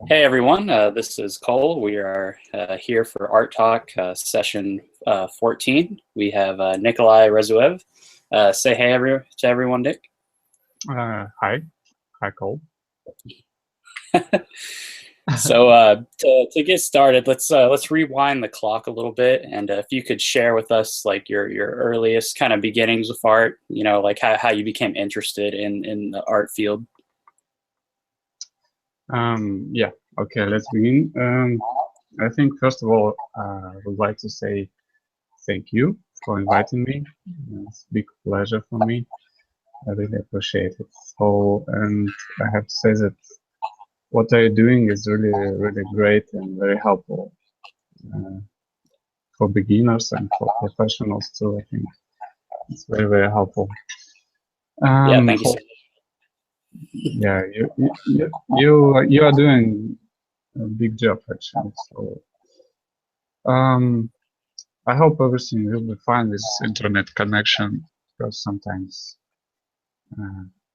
Hey everyone, this is Cole. We are here for Art Talk session 14. We have Nikolay Razuev. Say hey to everyone, Nick. Hi, Cole. So to get started, let's rewind the clock a little bit, and if you could share with us like your earliest kind of beginnings with art, like how you became interested in the art field. Yeah, okay, let's begin. I think first of all, I would like to say thank you for inviting me. It's a big pleasure for me. I really appreciate it. So, and I have to say that what you're doing is really great and very helpful for beginners and for professionals too. I think it's very helpful. Yeah, thank you so much. Yeah, you are doing a big job actually. So I hope everything will be fine with internet connection, because uh,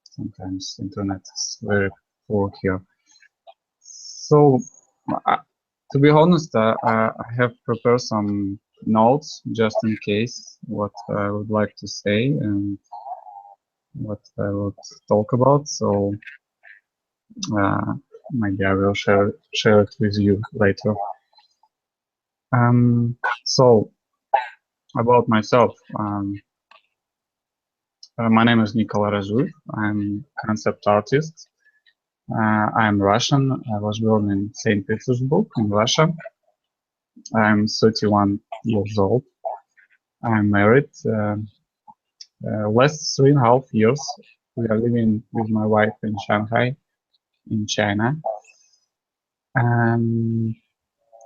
sometimes internet is very poor here. So to be honest, I have prepared some notes just in case what I would like to say and what I would talk about. So maybe I will share it with you later. So about myself, my name is Nikolay Razuev. I'm concept artist. I'm Russian. I was born in St. Petersburg in Russia. I'm 31 years old. I'm married. Last 3.5 years, we are living with my wife in Shanghai, in China.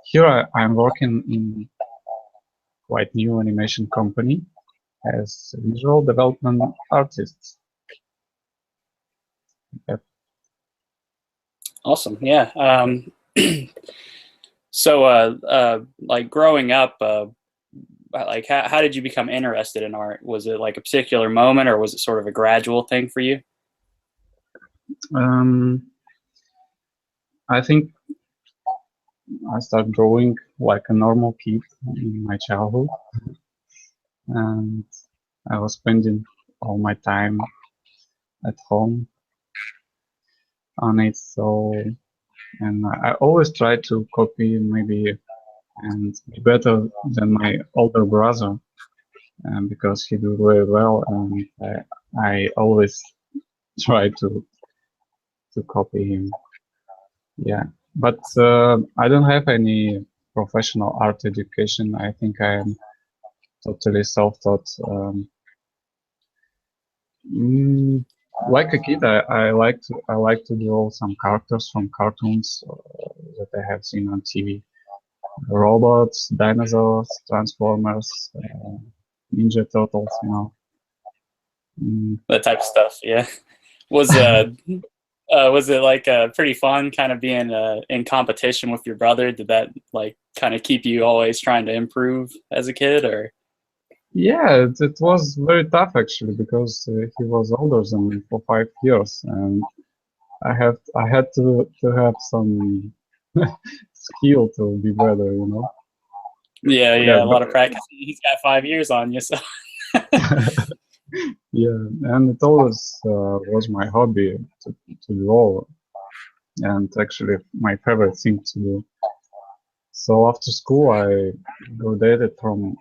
Here I'm working in quite new animation company as a visual development artist. Yep. Awesome. Yeah. So, like growing up, like how did you become interested in art? Was it like a particular moment, or was it sort of a gradual thing for you? I think I started drawing like a normal kid in my childhood, and I was spending all my time at home on it. So, and I always try to copy maybe and be better than my older brother, because he do very well, and I always try to copy him. Yeah, but I don't have any professional art education. I think I am totally self-taught. Like a kid, I like to draw some characters from cartoons that I have seen on TV. Robots, dinosaurs, Transformers, Ninja Turtles, That type of stuff. Yeah. Was was it like pretty fun, kind of being in competition with your brother? Did that like kind of keep you always trying to improve as a kid, or? Yeah, it was very tough actually, because he was older than me for 5 years, and I had to have some skill to be better, Yeah, Yeah, yeah, a but lot of practice. He's got 5 years on you, so. yeah, and it always was my hobby to draw, and actually my favorite thing to do. So after school, I graduated from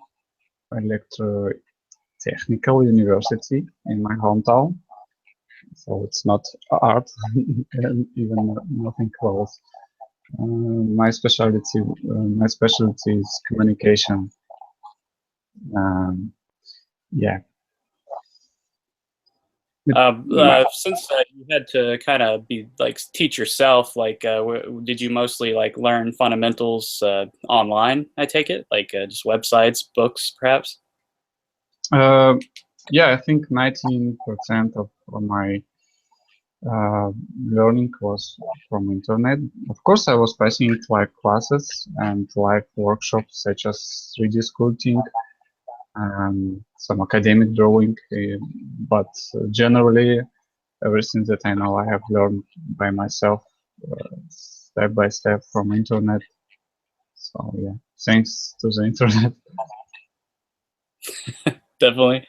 Electrotechnical University in my hometown. So it's not art, and even nothing close. My specialty is communication. Yeah. Since you had to kind of be like teach yourself, like, did you mostly like learn fundamentals online? I take it, like just websites, books, perhaps. Yeah, I think 19% of my learning was from internet. Of course, I was passing live classes and live workshops such as 3D sculpting and some academic drawing, but generally everything that I know I have learned by myself, step by step from internet. So yeah, thanks to the internet. Definitely.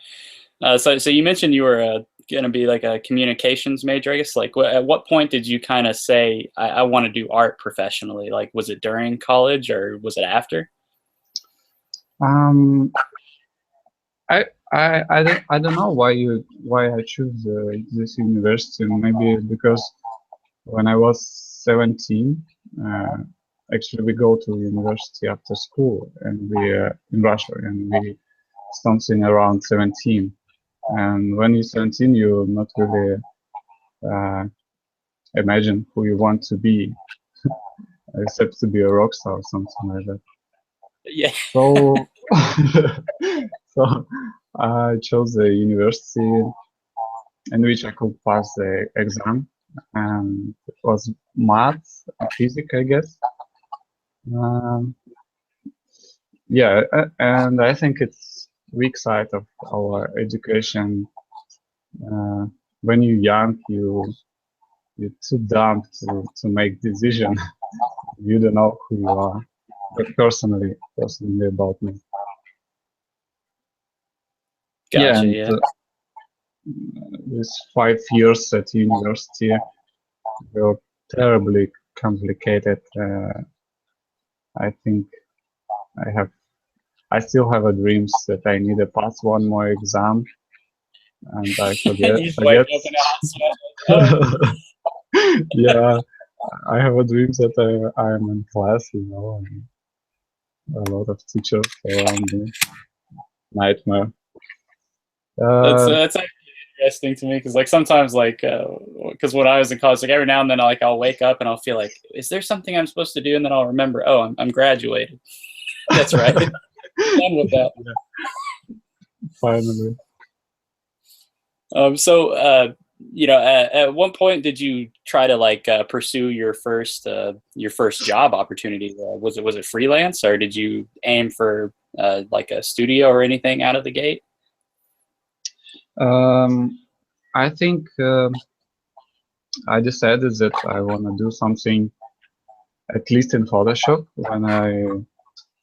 So you mentioned you were going to be like a communications major, I guess. Like, at what point did you kind of say, I want to do art professionally? Like, was it during college or was it after? Um, I don't know why I choose this university. Maybe because when I was 17, actually we go to university after school, and we in Russia, and we something around 17. And when you're 17, you not really imagine who you want to be, except to be a rock star or something like that. Yeah. So, so I chose the university in which I could pass the exam, and it was math and physics, I guess. Um, yeah, and I think it's weak side of our education. Uh, when you're young, you're too dumb to make decision. You don't know who you are. But personally about me. Yeah, Gotcha. and Yeah. with 5 years at university were terribly complicated. I think I still have a dreams that I need to pass one more exam, and I forget. You just wake up and sweat. Oh. Yeah, I have a dream that I am in class, and a lot of teachers around me. Nightmare. Uh, That's actually interesting to me because like sometimes like because when I was in college, like every now and then I'll wake up and I'll feel like, is there something I'm supposed to do? And then I'll remember, oh, I'm graduated. That's right. Done with that. Finally. So at one point did you try to like pursue your first job opportunity? Was it freelance, or did you aim for like a studio or anything out of the gate? I think I decided that I want to do something at least in Photoshop when I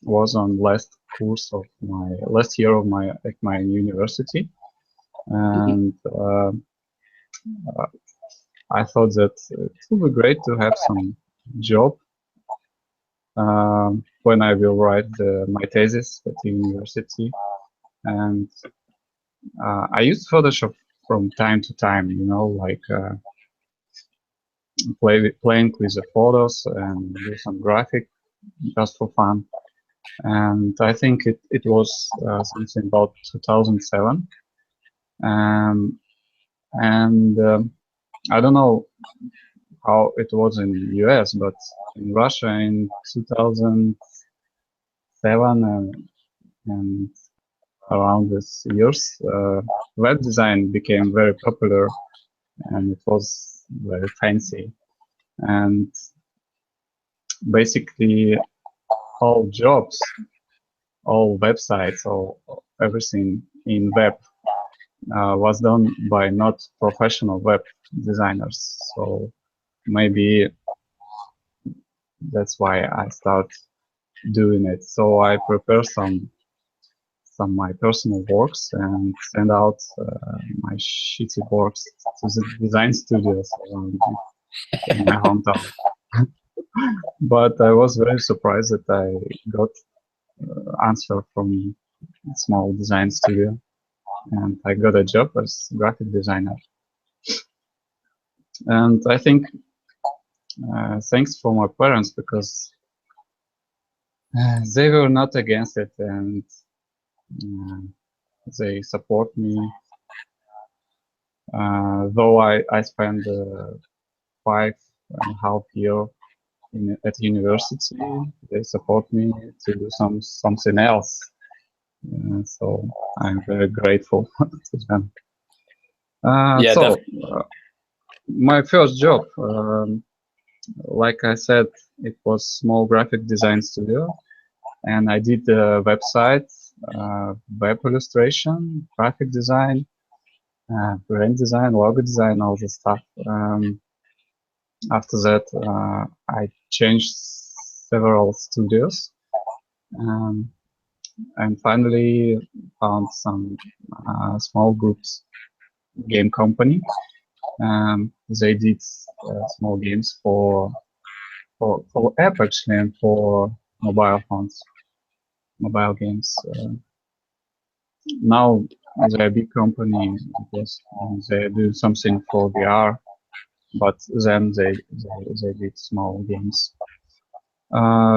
was on last year of my university, Mhm. and I thought that it would be great to have some job when I will write my thesis at the university. And I used Photoshop from time to time, like playing with the photos and do some graphic just for fun. And I think it was something about 2007. Um, and I don't know how it was in US, but in Russia in 2007 and around these years, web design became very popular, and it was very fancy. And basically, all jobs, all websites, all everything in web was done by not professional web designers. So maybe that's why I start doing it. So I prepare some my personal works and send out my shitty works to the design studios around me in my hometown. But I was very surprised that I got answer from a small design studio, and I got a job as graphic designer. And I think thanks for my parents, because they were not against it, and uh, they support me. Though I spent 5.5 years at university, they support me to do something else. So I'm very grateful to them. Yeah, So definitely. my first job, like I said, it was small graphic design studio, and I did the website, web illustration, graphic design, brand design, logo design, all this stuff. After that, I changed several studios, um, and finally found some small groups game company. They did small games for app actually, and for mobile phones, mobile games. Now they're a big company because they do something for VR, but then they did small games.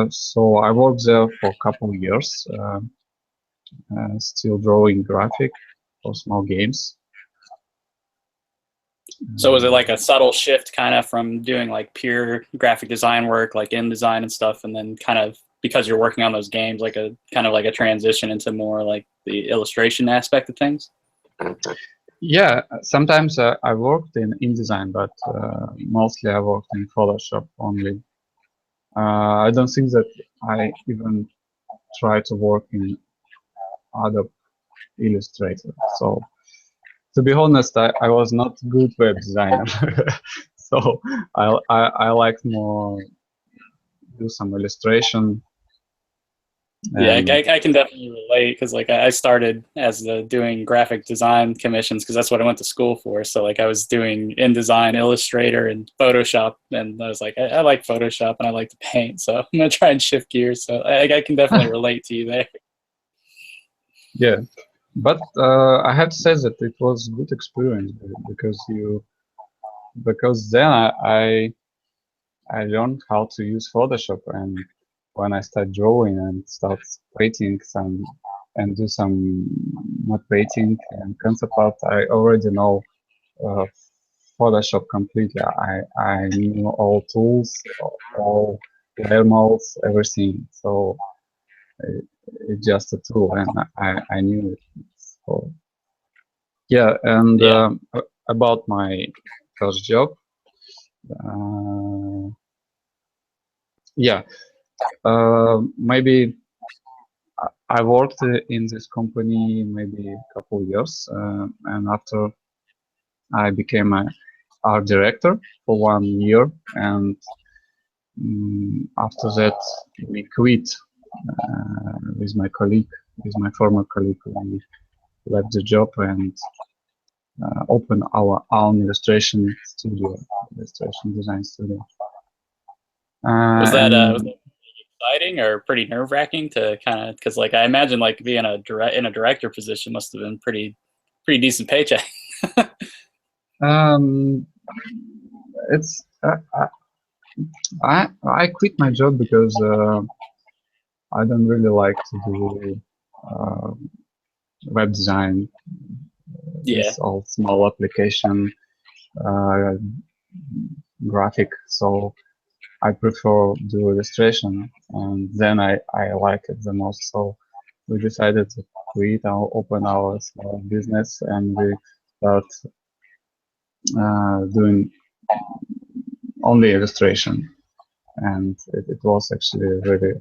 So I worked there for a couple of years, still drawing graphic for small games. So was it like a subtle shift kind of from doing like pure graphic design work, like InDesign and stuff, and then kind of because you're working on those games, like a kind of like a transition into more like the illustration aspect of things? Yeah, sometimes I worked in InDesign, but mostly I worked in Photoshop only. I don't think that I even try to work in other Illustrator. So to be honest, I was not good web designer. So I like more do some illustration. Yeah, And I can definitely relate because like I started as doing graphic design commissions because that's what I went to school for. So like I was doing InDesign, Illustrator, and Photoshop, and I was like, I like Photoshop and I like to paint, so I'm gonna try and shift gears. So I can definitely relate to you there. yeah, but I have to say that it was a good experience because then I learned how to use Photoshop, and when I start drawing and start painting some and do some mud painting and concept art, I already know uh, Photoshop completely. I knew all tools, all layer modes, everything. So it's just a tool, and I knew it. So yeah, and Yeah. about my first job, uh, yeah, maybe I worked in this company maybe a couple years, and after I became a art director for 1 year, and after that we quit with my colleague, with my former colleague. We left the job and opened our own illustration studio, illustration design studio. Was And that exciting or pretty nerve wracking to kind of because like I imagine like being in a director position must have been pretty decent paycheck. um, it's I quit my job because I don't really like to do uh, web design. Yeah. This all small application uh, graphic. So I prefer do illustration, and then I like it the most. So we decided to quit and open our small business, and we start doing only illustration. And it was actually a really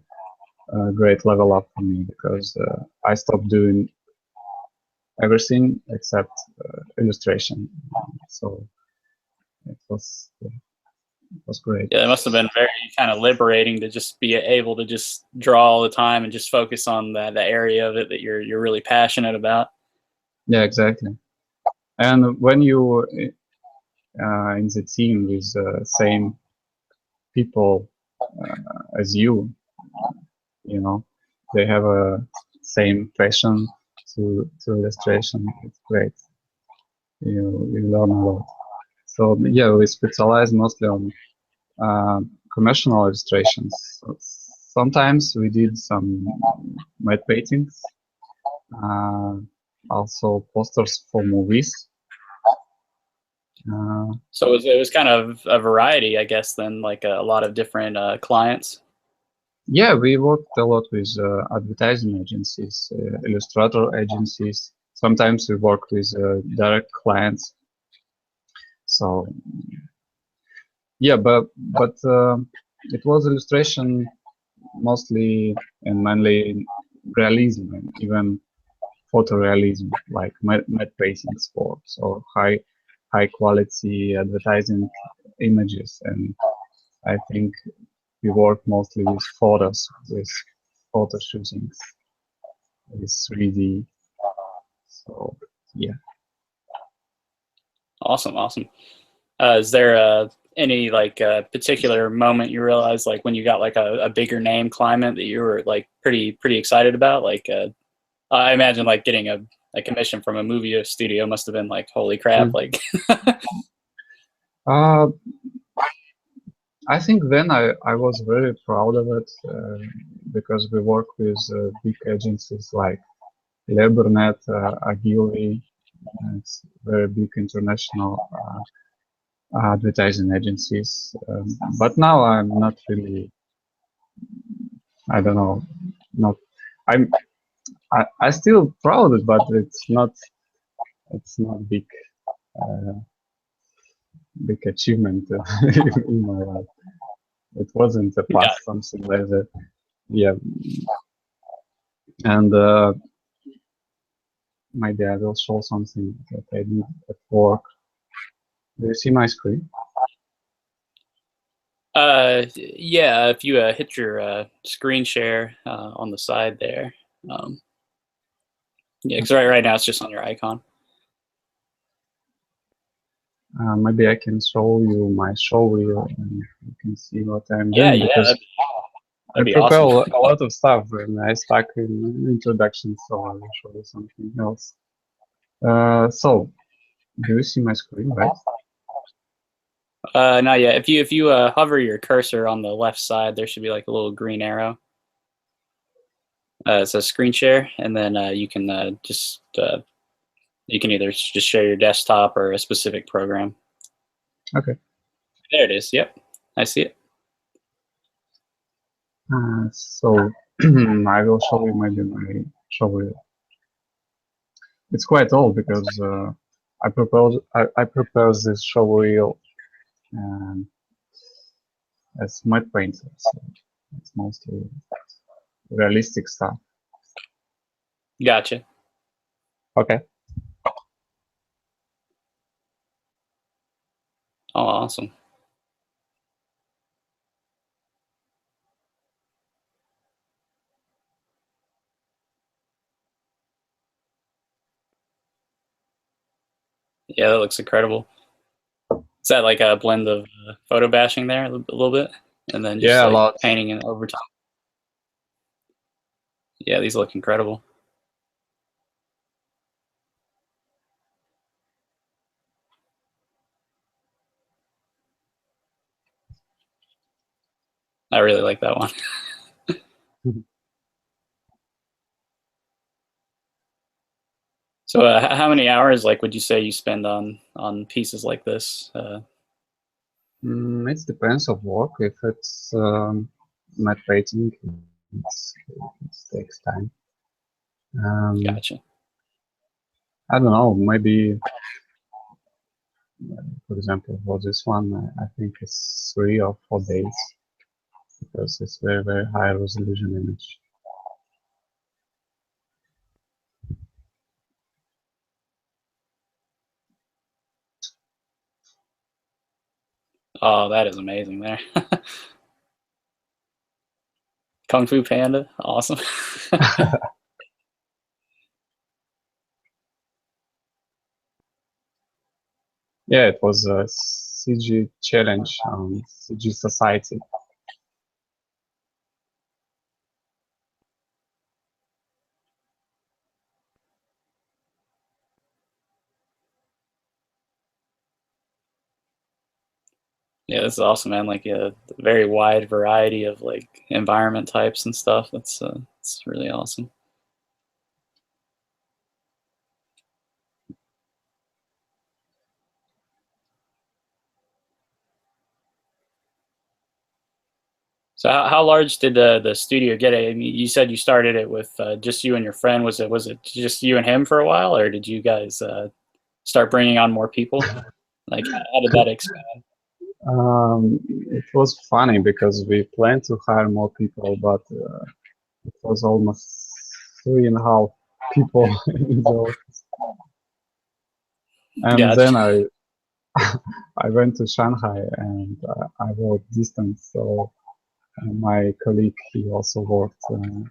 great level up for me because I stopped doing everything except illustration. So it was great. Yeah, it must have been very kind of liberating to just be able to just draw all the time and just focus on the area of it that you're really passionate about. Yeah, exactly. And when you in the team with same people as you know, they have a same passion to illustration. It's great. You learn a lot. So yeah, we specialize mostly on commercial illustrations. So sometimes we did some matte paintings, uh, also posters for movies. So it was kind of a variety, I guess, then like a lot of different clients. Yeah, we worked a lot with advertising agencies, illustrator agencies. Sometimes we work with direct clients. So yeah, but it was illustration mostly and mainly realism and even photorealism, like matte paintings for so high quality advertising images, and I think we work mostly with photos, with photo shootings, with 3D. So yeah. Awesome, awesome. Is there any like particular moment you realized like when you got like a bigger name client that you were like pretty excited about? Like I imagine like getting a commission from a movie studio must have been like holy crap! Mm. Like Uh, I think then I was very proud of it because we work with big agencies like LaborNet, Agility. It's very big international advertising agencies. But now I'm not really, I don't know, not, I'm, I still proud of it, but it's not uh, big achievement in my life. It wasn't a yeah, past, something like that. Yeah. And maybe I will show something that I did at work. Do you see my screen? yeah. If you hit your screen share on the side there, yeah, because right now it's just on your icon. Maybe I can show you my show reel and you can see what I'm Yeah, doing yeah, because I that'd be prepare awesome. a lot of stuff and I stuck in introduction, so I will show you something else. So, do you see my screen, right? Not yet. If you hover your cursor on the left side, there should be like a little green arrow. It says screen share, and then you can you can either just share your desktop or a specific program. Okay. There it is. Yep, I see it. So, I will show you maybe my show reel. It's quite old because I propose this show reel um, as mud painter, so it's mostly realistic stuff. Gotcha. Okay. Oh, awesome. Yeah, that looks incredible. Is that like a blend of photo bashing there a little bit, and then just Yeah, a like lot. painting it over top? Yeah, these look incredible. I really like that one. So, how many hours like would you say you spend on pieces like this? It depends of work. If it's matte painting, it takes time. Um, Gotcha. I don't know, maybe, for example, for this one, I think it's 3 or 4 days because it's very high resolution image. Oh, that is amazing there. Kung Fu Panda, awesome. Yeah, it was a CG challenge on CG Society. Yeah, this is awesome, man. Like a very wide variety of like environment types and stuff. That's it's really awesome. So how large did the studio get? I mean, you said you started it with just you and your friend. Was it just you and him for a while, or did you guys start bringing on more people? Like how did that expand? It was funny because we planned to hire more people, but it was almost 3.5 people in the office. And then Gotcha. I went to Shanghai and I worked distance. So my colleague, he also worked in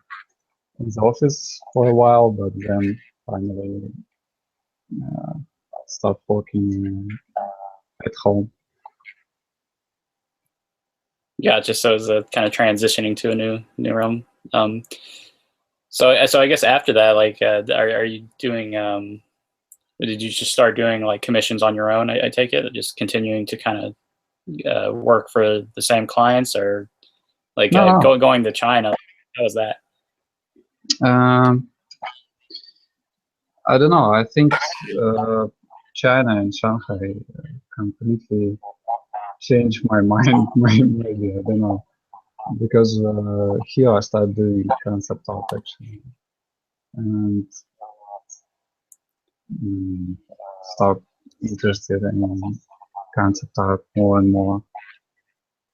the office for a while, but then finally uh, start working at home. Yeah, just so it's kind of transitioning to a new realm. So I guess after that, like, are you doing? Did you just start doing like commissions on your own? I take it, just continuing to kind of work for the same clients, or like No, no. going to China. How was that? Um, I don't know. I think China and Shanghai completely changed my mind. Maybe I don't know because here I started doing concept art actually, and mm, start interested in concept art more and more.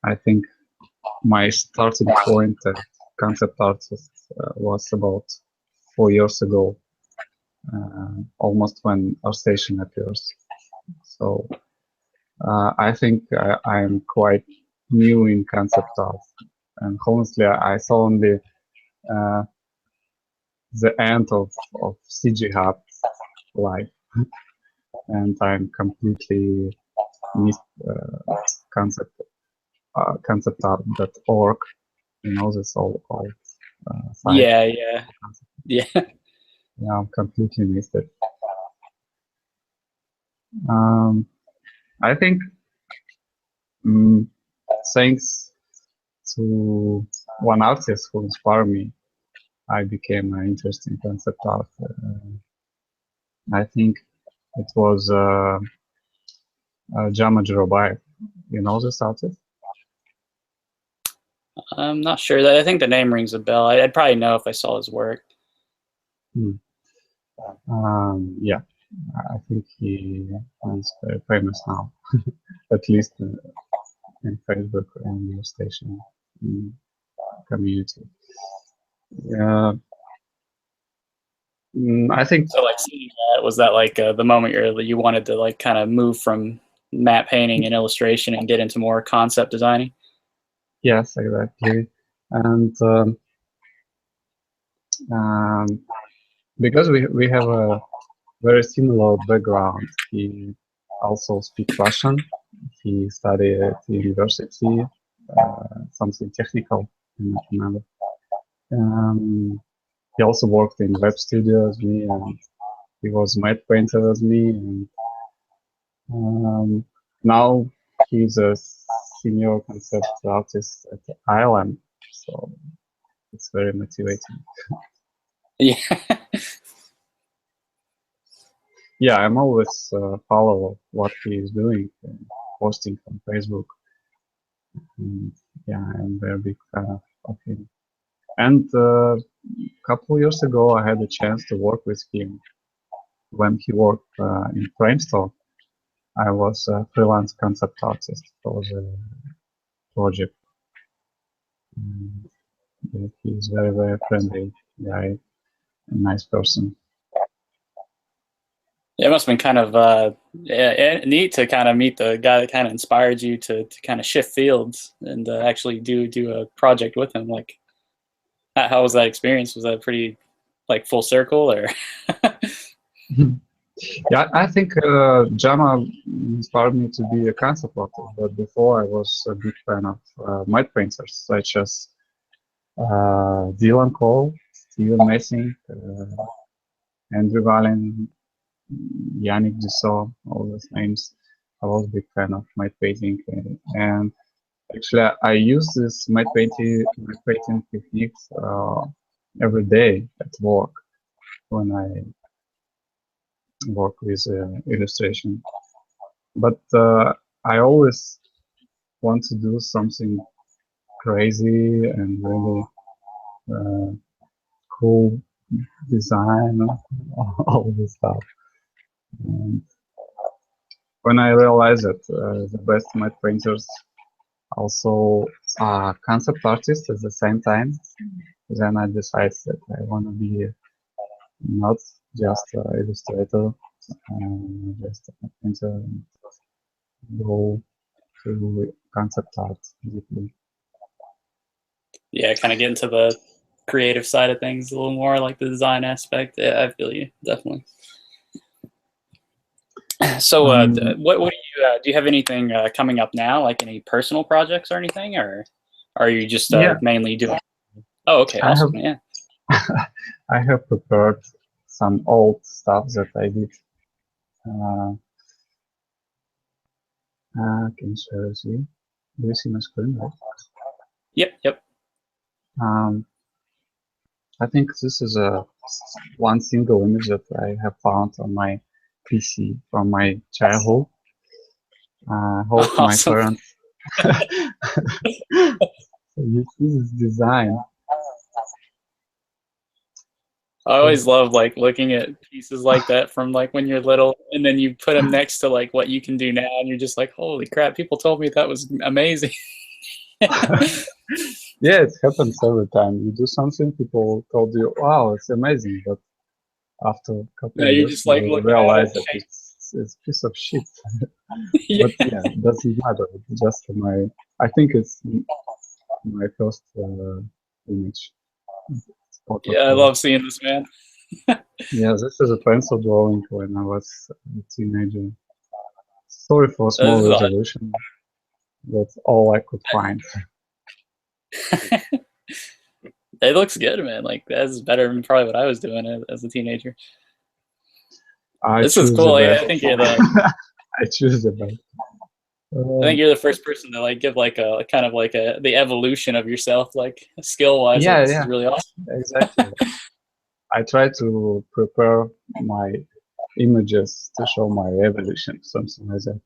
I think my starting point at concept artist was about 4 years ago, almost when Artstation appears. So I think I'm quite new in concept art, and honestly, I saw only uh, the end of CG Hub live, and I'm completely missed concept conceptart.org. You know this old site. Yeah, yeah, yeah. Yeah, I'm completely missed it. Um, I think mm thanks to one artist who inspired me, I became interested in concept art. I think it was Jama Jorobaev. You know this artist? I'm not sure. That I think the name rings a bell. I'd probably know if I saw his work. Hmm. Yeah, I think he is very famous now, at least in Facebook and Station community. Yeah, I think So like seeing that, was that like the moment you wanted to like kind of move from matte painting and illustration and get into more concept designing? yes, exactly. And um, because we have a very similar background, he also speaks Russian. He studied at the university, something technical, I don't remember. Um, he also worked in web studio as me, and he was matte painter as me. And now he's a senior concept artist at ILM, so it's very motivating. Yeah. Yeah, I'm always follow what he is doing, posting on Facebook. And yeah, I'm very big fan of him. And a couple years ago, I had a chance to work with him when he worked in Framestore. I was a freelance concept artist for the project. And yeah, he's very, very friendly guy, a nice person. It must have been kind of neat to kind of meet the guy that kind of inspired you to kind of shift fields and actually do a project with him. Like, how was that experience? Was that pretty like full circle or? Yeah, I think Jama inspired me to be a concept artist, but before I was a big fan of matte painters such as Dylan Cole, Steven Messing, Andrew Valen, Yannick Dussault, all those names. I was a big fan of matte painting, and actually I use this matte painting techniques every day at work when I work with illustration. But I always want to do something crazy and really uh, cool design, all this stuff. And when I realized that the best matte painters also are concept artists at the same time, then I decided that I want to be not just an illustrator, just a painter. go to concept art deeply. Yeah, kind of get into the creative side of things a little more, like the design aspect. Yeah, I feel you, definitely. So, do you have anything coming up now, like any personal projects or anything, or are you just Yeah, mainly doing? Oh, okay, I awesome. have Yeah. I have prepared some old stuff that I did. Can you share with you? Do you see my screen? Right? Yep. Yep. I think this is one single image that I have found on my PC from my childhood. I hope my Awesome. parents you see this design. I always love like looking at pieces like that from like when you're little, and then you put them next to like what you can do now, and you're just like, holy crap! People told me that was amazing. Yeah, it happens every time. You do something, people told you, wow, it's amazing. But after a couple Now of you're years, just like you looking at realize it. that it's a piece of shit. Yeah. But yeah, it doesn't matter. It's just I think it's my first image. It's Yeah, I portfolio. love seeing this, man. Yeah, this is a pencil drawing when I was a teenager. Sorry for This small is resolution. That's all I could find. it looks good, man. Like that's better than probably what I was doing as a teenager. I This is choose the cool. best. I think you're the I choose the best. I think you're the first person to like give like a kind of like a the evolution of yourself, like skill wise. Like Yeah, this is yeah, really awesome. exactly. I try to prepare my images to show my evolution, something like that.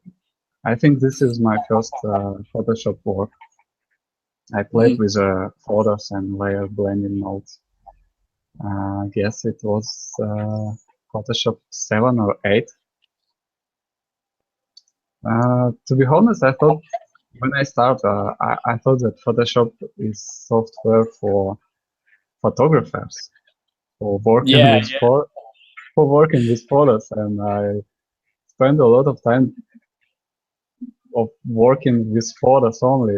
I think this is my first Photoshop work. I played Mhm. with photos and layer blending modes. I guess it was Photoshop 7 or 8. To be honest, I thought when I started, I thought that Photoshop is software for photographers for working Yeah, with for working with photos, and I spent a lot of time of working with photos only.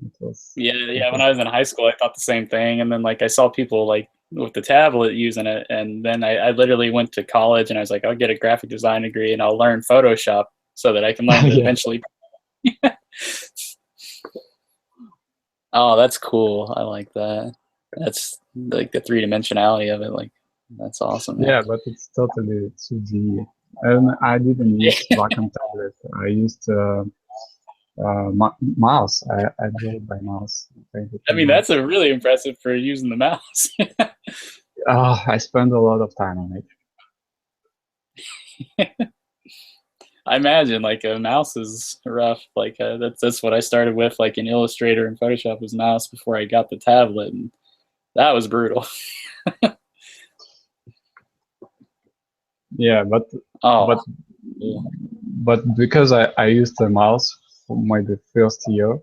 It yeah. When was I was in high school, I thought the same thing, and then like I saw people like with the tablet using it, and then I literally went to college, and I was like, I'll get a graphic design degree, and I'll learn Photoshop so that I can learn to yeah, eventually. Oh, that's cool. I like that. That's like the three dimensionality of it. Like, that's awesome, man. yeah, but it's totally 2D. And I didn't use Wacom tablet. I used mouse. I drew by mouse. Painted I by mean, that's mouse. a really impressive for using the mouse. I spent a lot of time on it. I imagine like a mouse is rough. Like that's what I started with, like in Illustrator and Photoshop was mouse before I got the tablet, and that was brutal. Yeah, Oh, but cool. but because I used the mouse for the first year,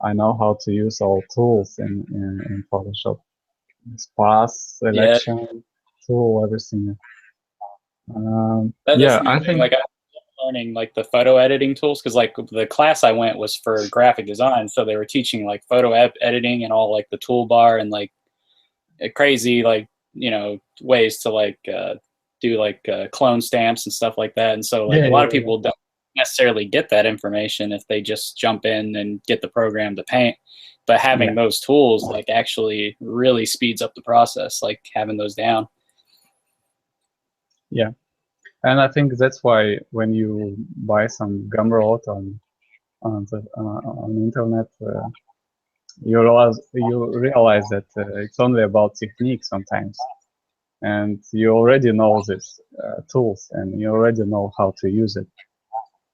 I know how to use all tools in Photoshop. Sparse, Yeah, selection, tool, everything. that's Yeah, the I main thing. think Like I'm learning like the photo editing tools because like the class I went was for graphic design, so they were teaching like photo editing and all like the toolbar and like crazy like ways to like do like clone stamps and stuff like that. And so like yeah, a lot yeah, of yeah, people don't necessarily get that information if they just jump in and get the program to paint. But yeah, having those tools like actually really speeds up the process, like having those down. yeah. And I think that's why when you buy some Gumroad on internet, you realize that it's only about technique sometimes, and you already know these tools, and you already know how to use it.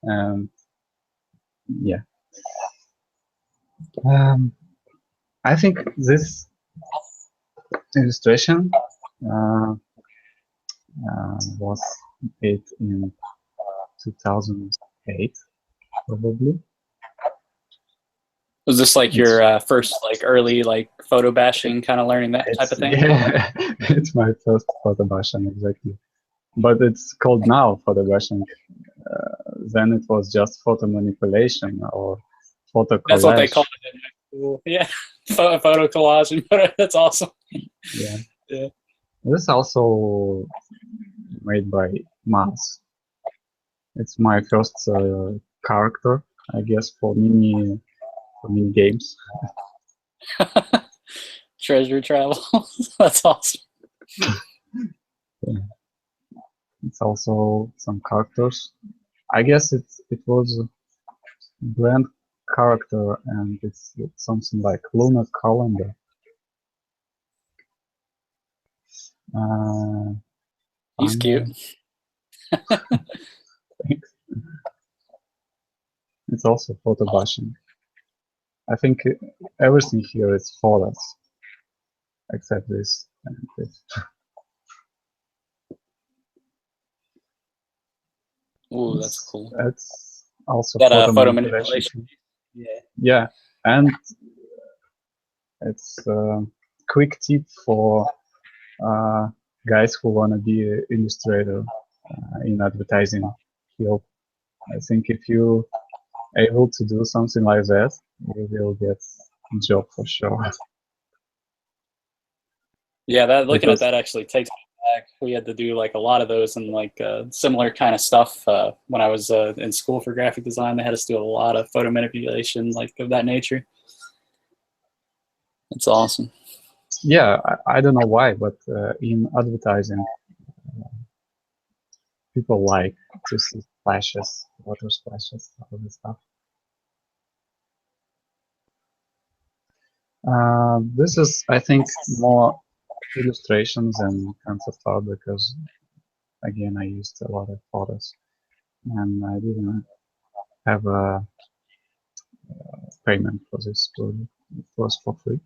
And yeah, um, I think this illustration uh, was made in 2008, probably. Was this like It's your first like early like photo it, bashing kind of learning that type it's of thing? yeah, it's my first photo version exactly. But it's called now photo version. then it was just photo manipulation or photo collage. That's what they call it in my school. Yeah, photo collage and photo. That's awesome. Yeah. Yeah. This is also made by Mars. It's my first character, I guess, for mini games. Treasure travel. That's awesome. Yeah. It's also some characters. I guess it was brand character, and it's something like lunar calendar. He's cute. Thanks. It's also photo bashing. I think everything here is photos, except this and this. Ooh, that's cool. That's also That photo manipulation. Yeah. Yeah, and it's a quick tip for guys who want to be an illustrator in advertising field. I think if you able to do something like that, you will get a job for sure. Yeah, that looking Because, at that actually takes me back. We had to do like a lot of those and like similar kind of stuff when I was in school for graphic design. They had us do a lot of photo manipulation, like of that nature. It's awesome. yeah, I don't know why, but in advertising, people like to see splashes, water splashes, all this stuff. This is, I think, more illustrations and concept art because, again, I used a lot of photos and I didn't have a payment for this project. It was for free.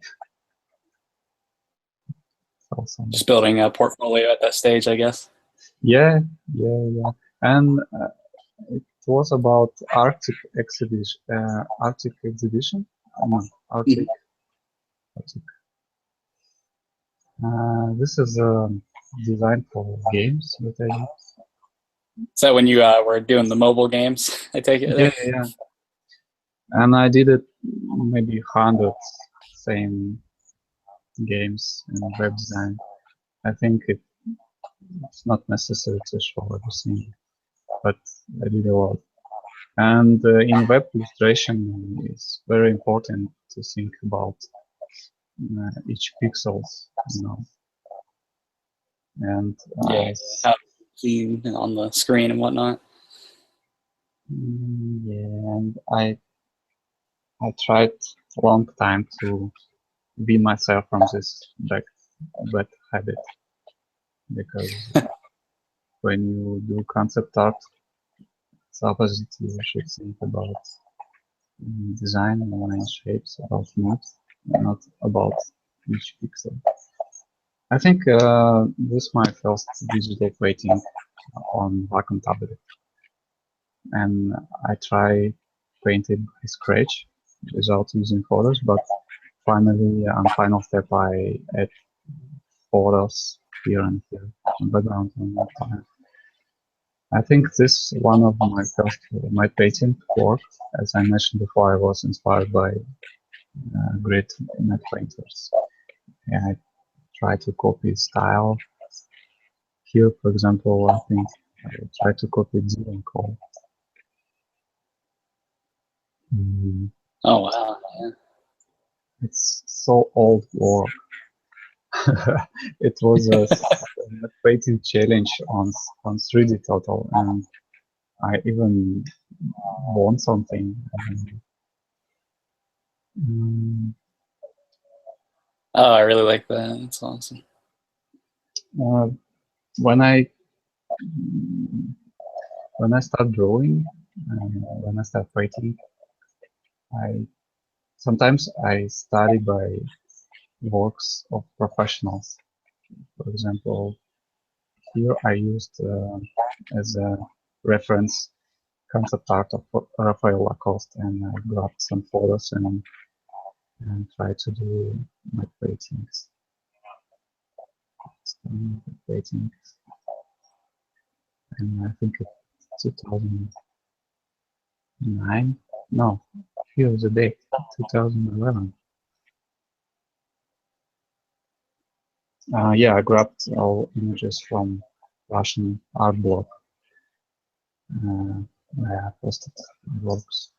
Also, Just building a portfolio at that stage, I guess. yeah. And it was about Arctic exhibition. Arctic exhibition? No, Arctic. This is a design for games that I did. Is that when you were doing the mobile games? I take it. Yeah. And I did it maybe hundreds same games in web design. I think it's not necessary to show everything, but I did a lot. And in web illustration, it's very important to think about each pixels, And Yeah, how seen on the screen and whatnot. Yeah, and I tried a long time to be myself from this bad habit because when you do concept art, it's opposite. You should think about design and shapes, about moods, not about each pixel. I think this is my first digital painting on Wacom tablet, and I try painted by scratch without using photos, but finally on final step I add photos here and here on background on that time. I think this is one of my first my painting work. As I mentioned before, I was inspired by great net painters. Yeah, I try to copy style. Here, for example, I think I try to copy Dylan Cole. Oh wow! Yeah. It's so old work. It was a painting challenge on 3D Total, and I even won something. Oh, I really like that. That's awesome. When I start drawing, when I start painting, sometimes I study by works of professionals. For example, here I used as a reference concept art of Raphael Lacoste, and I grabbed some photos and try to do my paintings. And I think it's 2000. 2009? No, here's the date, 2011. Yeah, I grabbed all images from Russian art blog where I posted works.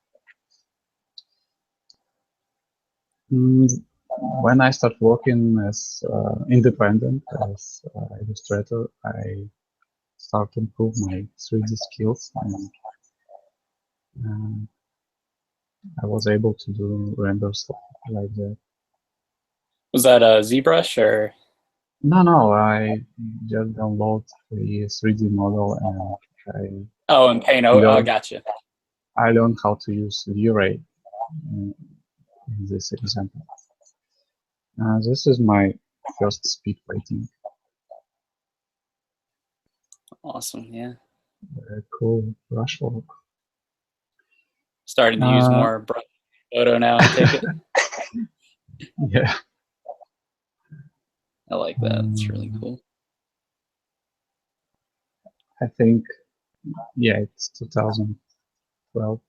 When I started working as independent as illustrator, I started to improve my 3D skills, and I was able to do renders like that. Was that a ZBrush or? No, I just download the 3D model and Oh, and Paint. Oh, gotcha. I learned how to use V-Ray in this example. This is my first speed painting. Awesome, yeah. Very cool brushwork. Starting to use more brush photo now, I take it. Yeah. I like that. It's really cool. I think, yeah, it's 2012.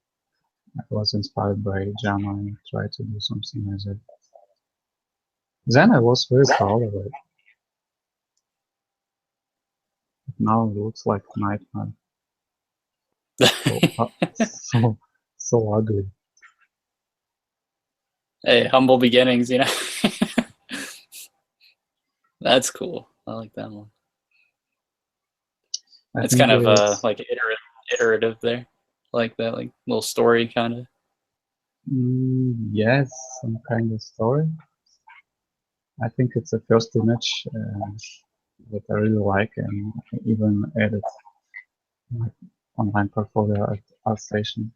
I was inspired by Jama and tried to do something as it. Then I was very proud of it. But now it looks like a nightmare. So ugly. Hey, humble beginnings, you know. That's cool. I like that one. It's kind of like iterative there, like that, like little story kind of. Yes, some kind of story. I think it's the first image that I really like, and I even added my online portfolio at Artstation.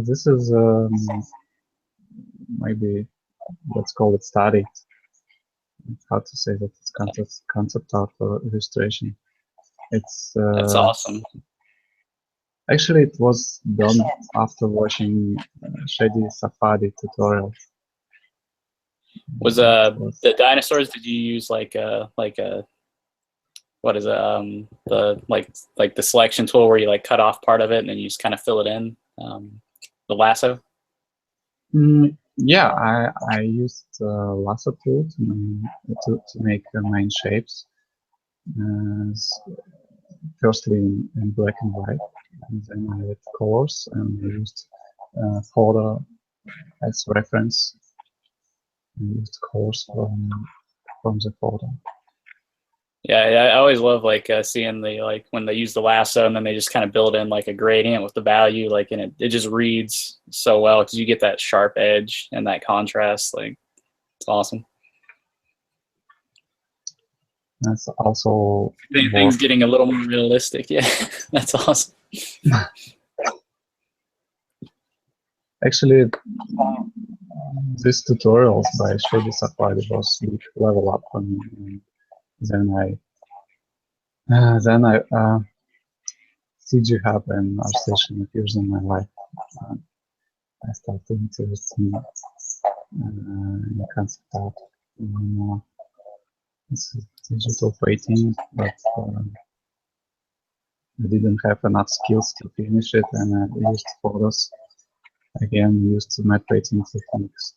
This is maybe, let's call it study. It's hard to say that it's concept art for illustration. It's That's awesome. Actually, it was done after watching Shady Safari tutorial. Was the dinosaurs? Did you use like a what is it? The the selection tool where you like cut off part of it and then you just kind of fill it in. The lasso. Yeah, I used lasso tool to make main shapes. Firstly in black and white, and then I added colors and I used photo as reference. I used colors from the photo. Yeah, I always love like seeing the like when they use the lasso and then they just kind of build in like a gradient with the value, like, and it just reads so well because you get that sharp edge and that contrast. Like, it's awesome. That's also things getting a little more realistic. Yeah, that's awesome. Actually, these tutorials by Shady Safari was a big level up for me. And then I CG Hub and Artstation appears in my life. I started interested in concept art. It's digital painting, but I didn't have enough skills to finish it, and I used photos. Again, used matte painting techniques.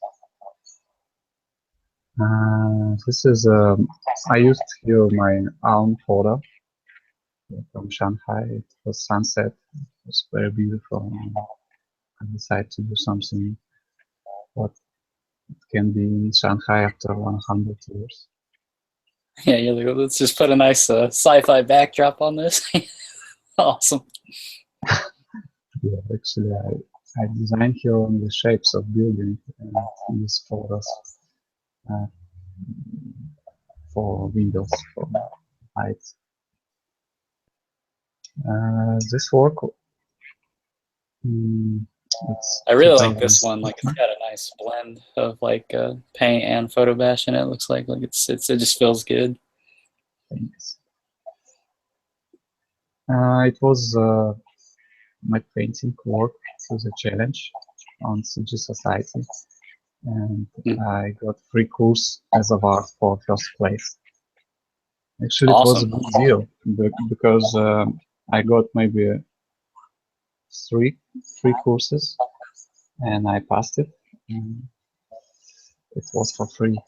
This is I used here my own photo from Shanghai. It was sunset. It was very beautiful. I decided to do something what it can be in Shanghai after 100 years. Yeah, you're like, let's just put a nice sci-fi backdrop on this. Awesome. Yeah, actually, I designed here on the shapes of building and use photos for windows, for lights. This work, I really like this one. Like, it's got a nice blend of like paint and photo bash in it. Looks like it just feels good. Thanks. It was my painting work to the challenge on CG Society, and I got free course as of art for first place. Actually, awesome. It was a good deal because I got maybe three courses, and I passed it. And it was for free.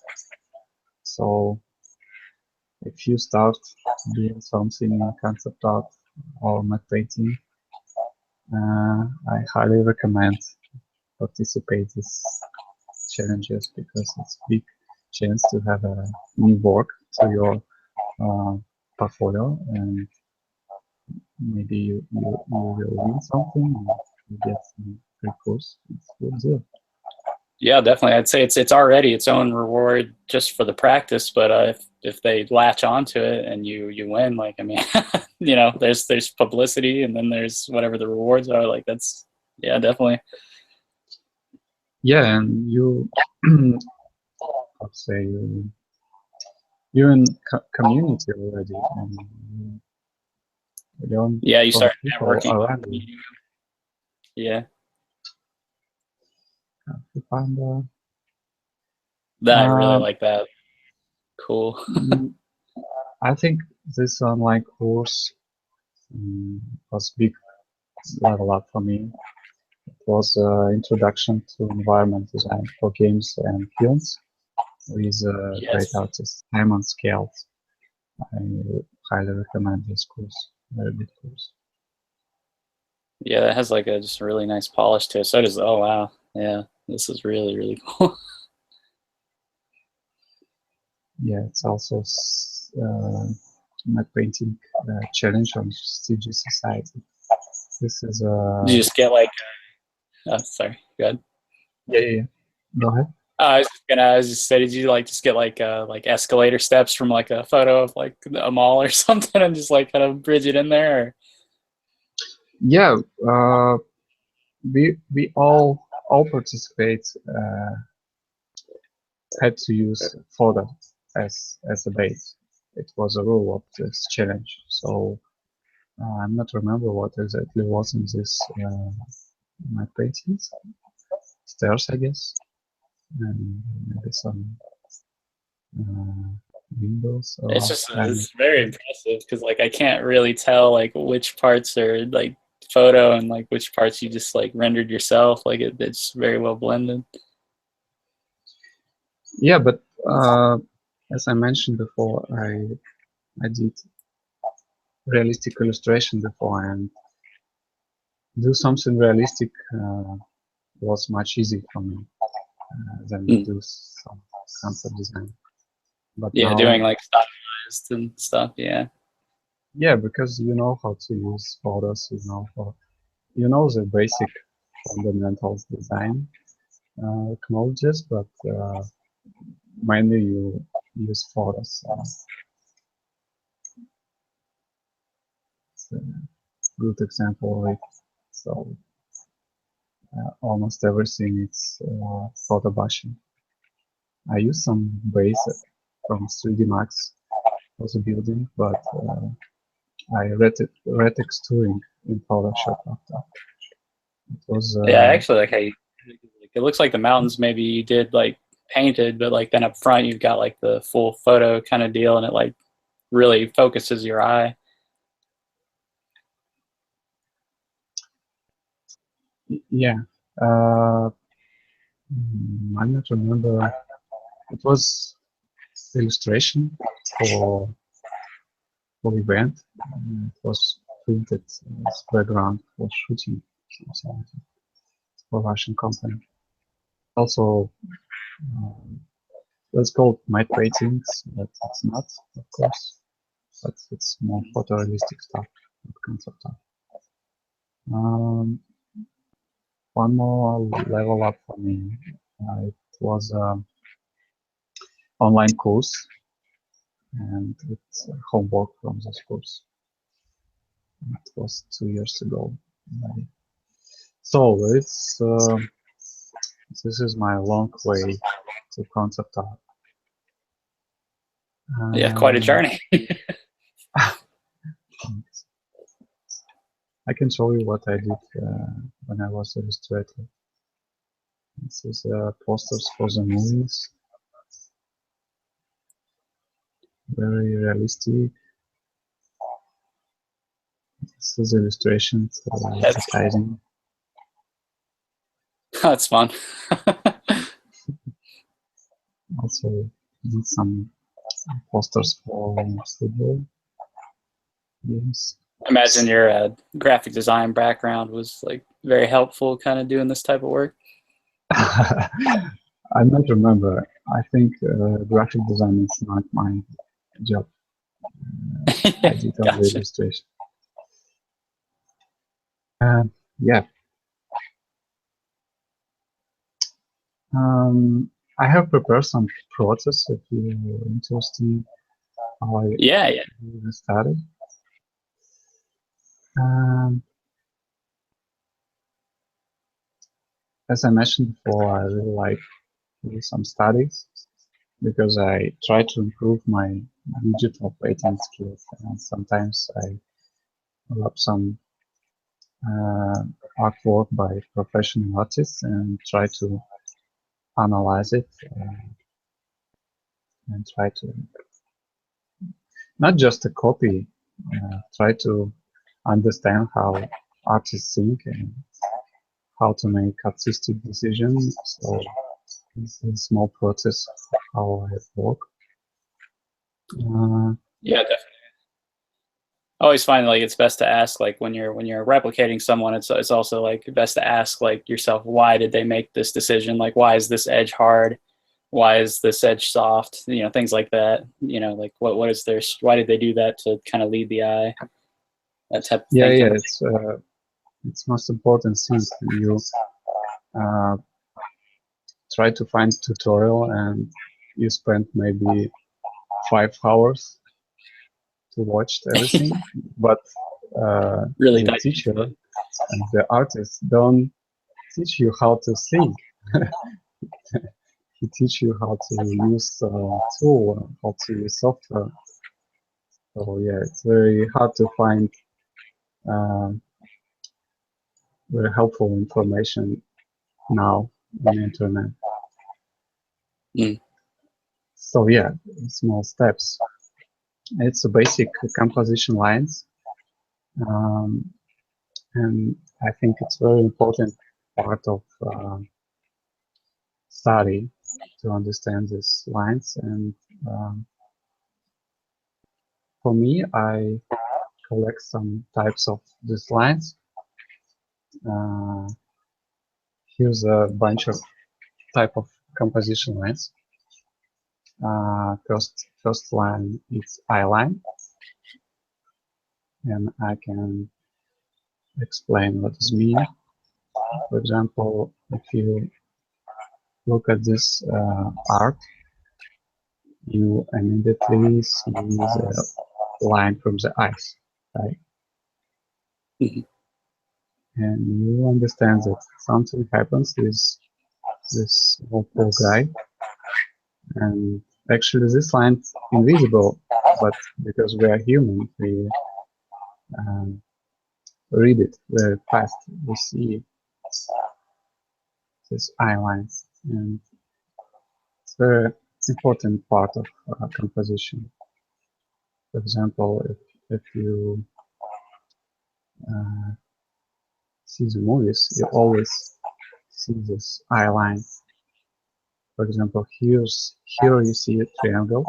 So if you start doing something in concept art or matte painting, I highly recommend participate these challenges because it's a big chance to have a new work to your portfolio, and maybe you will win something and you get some free course. It's a good deal. Yeah, definitely. I'd say it's already its own reward just for the practice, but if they latch onto it and you win, like I mean, you know, there's publicity and then there's whatever the rewards are. Like that's yeah, definitely. Yeah, and you, I'd say you're in community already, and you learn Yeah, you from start people networking. around you. Yeah, You find, that I really like that. Cool. I think this online course was big level up for me. It was introduction to environment design for games and films with great Yes. artist Simon Scales. I highly recommend this course. Very good course. Yeah, that has like a just a really nice polish to it. So does oh wow. Yeah, this is really, really cool. Yeah, it's also matte painting challenge on CG Society. This is Did you just get like oh sorry, go ahead. yeah. Go ahead. I was just say, did you like just get like escalator steps from like a photo of like a mall or something and just like kind of bridge it in there? Or? Yeah, we all participate had to use photo as a base. It was a rule of this challenge. So I'm not remember what exactly was in this my paintings. Stairs, I guess, and maybe some uh, windows It's or just I don't know. it's very impressive because like I can't really tell like which parts are like photo and like which parts you just like rendered yourself. Like it's very well blended. Yeah, but as I mentioned before, I did realistic illustration before, and do something realistic was much easier for me than Mm. do some concept design. But Yeah, doing now, like stylized and stuff. Yeah. yeah, because you know how to use photos, you know the basic fundamentals design technologies, but mainly you use photos. It's a good example of it. So almost everything is photo bashing. I use some base from 3D Max for the building, but I retexturing in Photoshop after. It was Yeah, actually, like hey, it looks like the mountains maybe you did like painted, but like then up front you've got like the full photo kind of deal, and it like really focuses your eye. yeah. I not remember. It was illustration for event. It was printed as background for shooting something like that, for Russian company. Also, um, let's call it matte paintings, but it's not, of course. But it's more photorealistic stuff, not concept art. Um, one more level up for me. It was an online course, and it's homework from this course. It was 2 years ago. So it's this is my long way to concept art. Yeah, quite a Um, journey. I can show you what I did when I was illustrator. This is posters for the movies. Very realistic. This is illustrations for advertising. That's fun. Also did some posters for football games. I imagine your graphic design background was like very helpful kind of doing this type of work. I don't remember. I think graphic design is not my job. I did only Gotcha. illustration. Yeah. I have prepared some process if you're interested how I Yeah. do the study. As I mentioned before, I really like to do some studies because I try to improve my digital painting skills, and sometimes I pull up some artwork by professional artists and try to analyze it and try to not just a copy, try to understand how artists think and how to make artistic decisions. So this is a small process of how I work. Yeah, definitely. I always find like it's best to ask like when you're replicating someone, it's also like best to ask like yourself, why did they make this decision? Like, why is this edge hard? Why is this edge soft? You know, things like that. You know, like what is their, why did they do that to kind of lead the eye? That type of yeah, thinking. it's most important thing. You try to find tutorial and you spend maybe 5 hours to watch everything, but Really the dive teacher into it. and the artist don't teach you how to think. He teach you how to use tool, how to use software. So yeah, it's very hard to find uh, very helpful information now on the internet. Mm. So yeah, small steps. It's a basic composition lines, and I think it's very important part of study to understand these lines. And for me, I collect some types of these lines. Here's a bunch of type of composition lines. First line is eye line, and I can explain what this means. For example, if you look at this art, you immediately see the line from the eyes, right? Mm-hmm. And you understand that something happens with this small poor guy, and actually this line's invisible, but because we are human, we read it very fast. We see these eye lines, and it's a very important part of composition. For example, if you see the movies, you always see this eye line. For example, here you see a triangle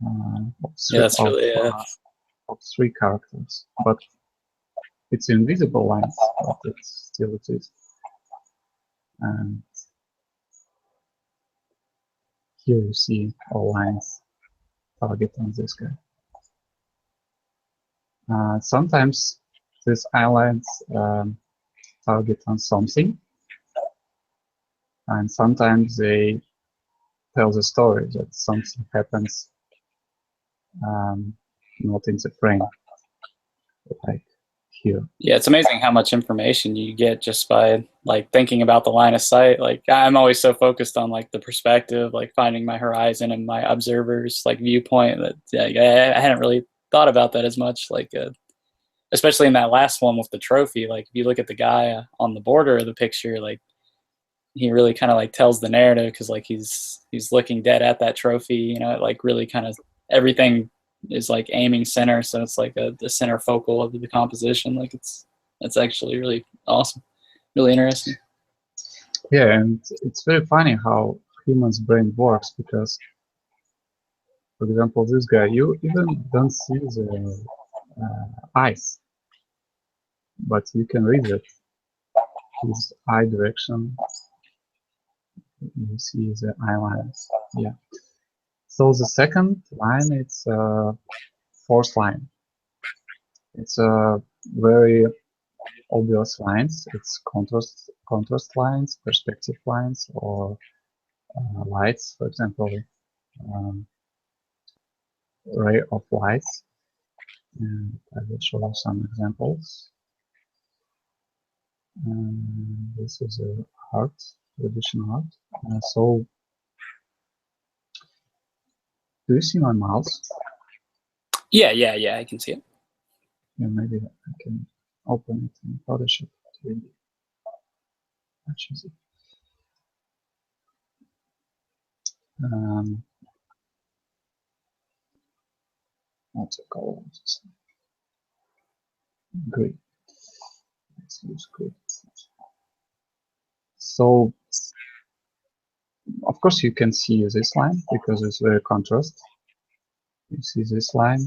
Yeah, that's really of 3 characters, but it's invisible lines, but it's still exists. And here you see all lines targeting this guy. Sometimes these eye lines target on something, and sometimes they tell the story that something happens not in the frame, like here. Yeah, it's amazing how much information you get just by like thinking about the line of sight. Like I'm always so focused on like the perspective, like finding my horizon and my observer's like viewpoint that I hadn't really thought about that as much. Like especially in that last one with the trophy. Like if you look at the guy on the border of the picture, like he really kind of like tells the narrative because like he's looking dead at that trophy. You know, it like really kind of everything is like aiming center, so it's like the center focal of the composition. Like that's actually really awesome, really interesting. Yeah, and it's very funny how human's brain works, because, for example, this guy, you even don't see the eyes, but you can read it. His eye direction, you see the eye lines. Yeah. So the second line, it's fourth line. It's a very obvious lines. It's contrast lines, perspective lines, or lights. For example, um, ray of lights. And I will show you some examples. This is art, traditional art. So, do you see my mouse? Yeah, I can see it. Yeah, maybe I can open it in Photoshop to be much easier. What's it called? Green. Let's use green. So, of course, you can see this line because it's very contrast. You see this line,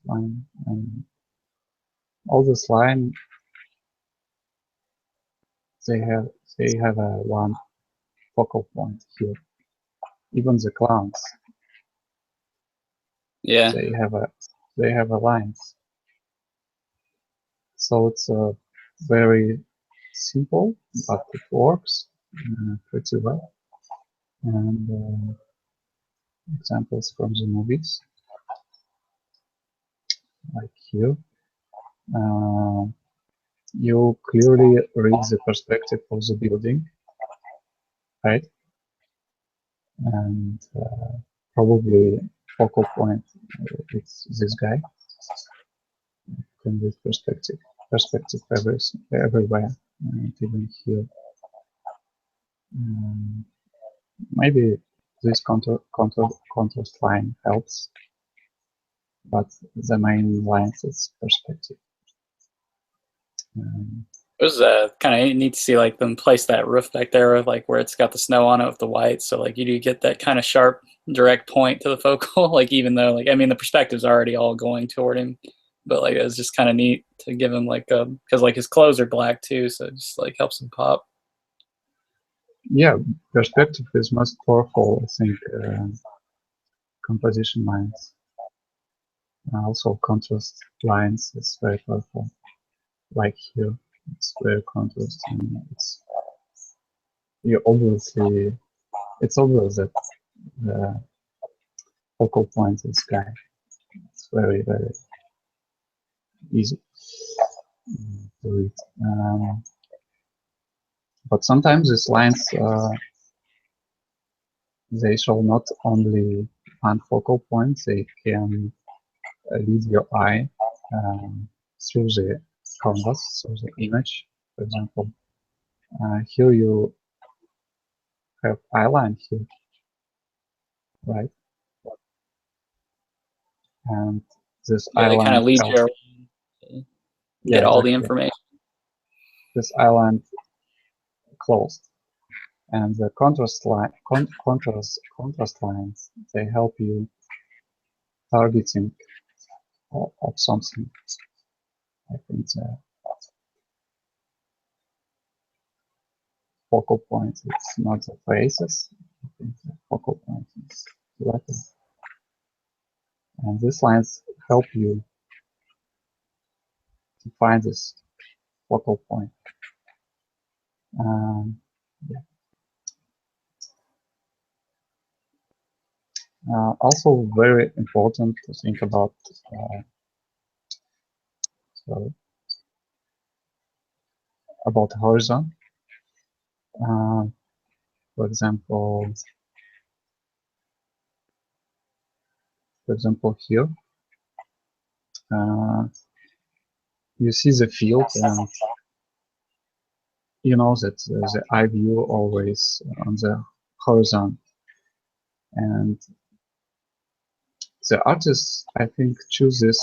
and all this line. They have a one focal point here. Even the clowns. Yeah. They have a lines. So it's very simple, but it works pretty well. And examples from the movies, like here, you clearly read the perspective of the building, right? And probably focal point, it's this guy. Can read perspective everywhere, and even here. Maybe this contrast line helps, but the main line is perspective. It was kind of neat to see like them place that roof back there, like where it's got the snow on it with the white. So like you do get that kind of sharp, direct point to the focal. Like even though like I mean the perspective's already all going toward him, but like it was just kind of neat to give him like because like his clothes are black too, so it just like helps him pop. Yeah, perspective is most powerful, I think. Composition lines, also contrast lines is very powerful. Like here, it's very contrast, and it's obvious that the focal point is sky. It's very easy to read. But sometimes these lines they show not only one focal point, they can lead your eye through the canvas, through the image. For example, here you have eye line here, right? And this Yeah, they kind of island lead helps. you Yeah, get all the exactly. information. This island closed, and the contrast lines, they help you targeting of something. I think the focal point is not the faces. I think the focal point is letters, and these lines help you to find this focal point. Yeah. Also very important to think about horizon. For example, here, you see the field, and you know that the eye view always on the horizon, and the artist, I think, chooses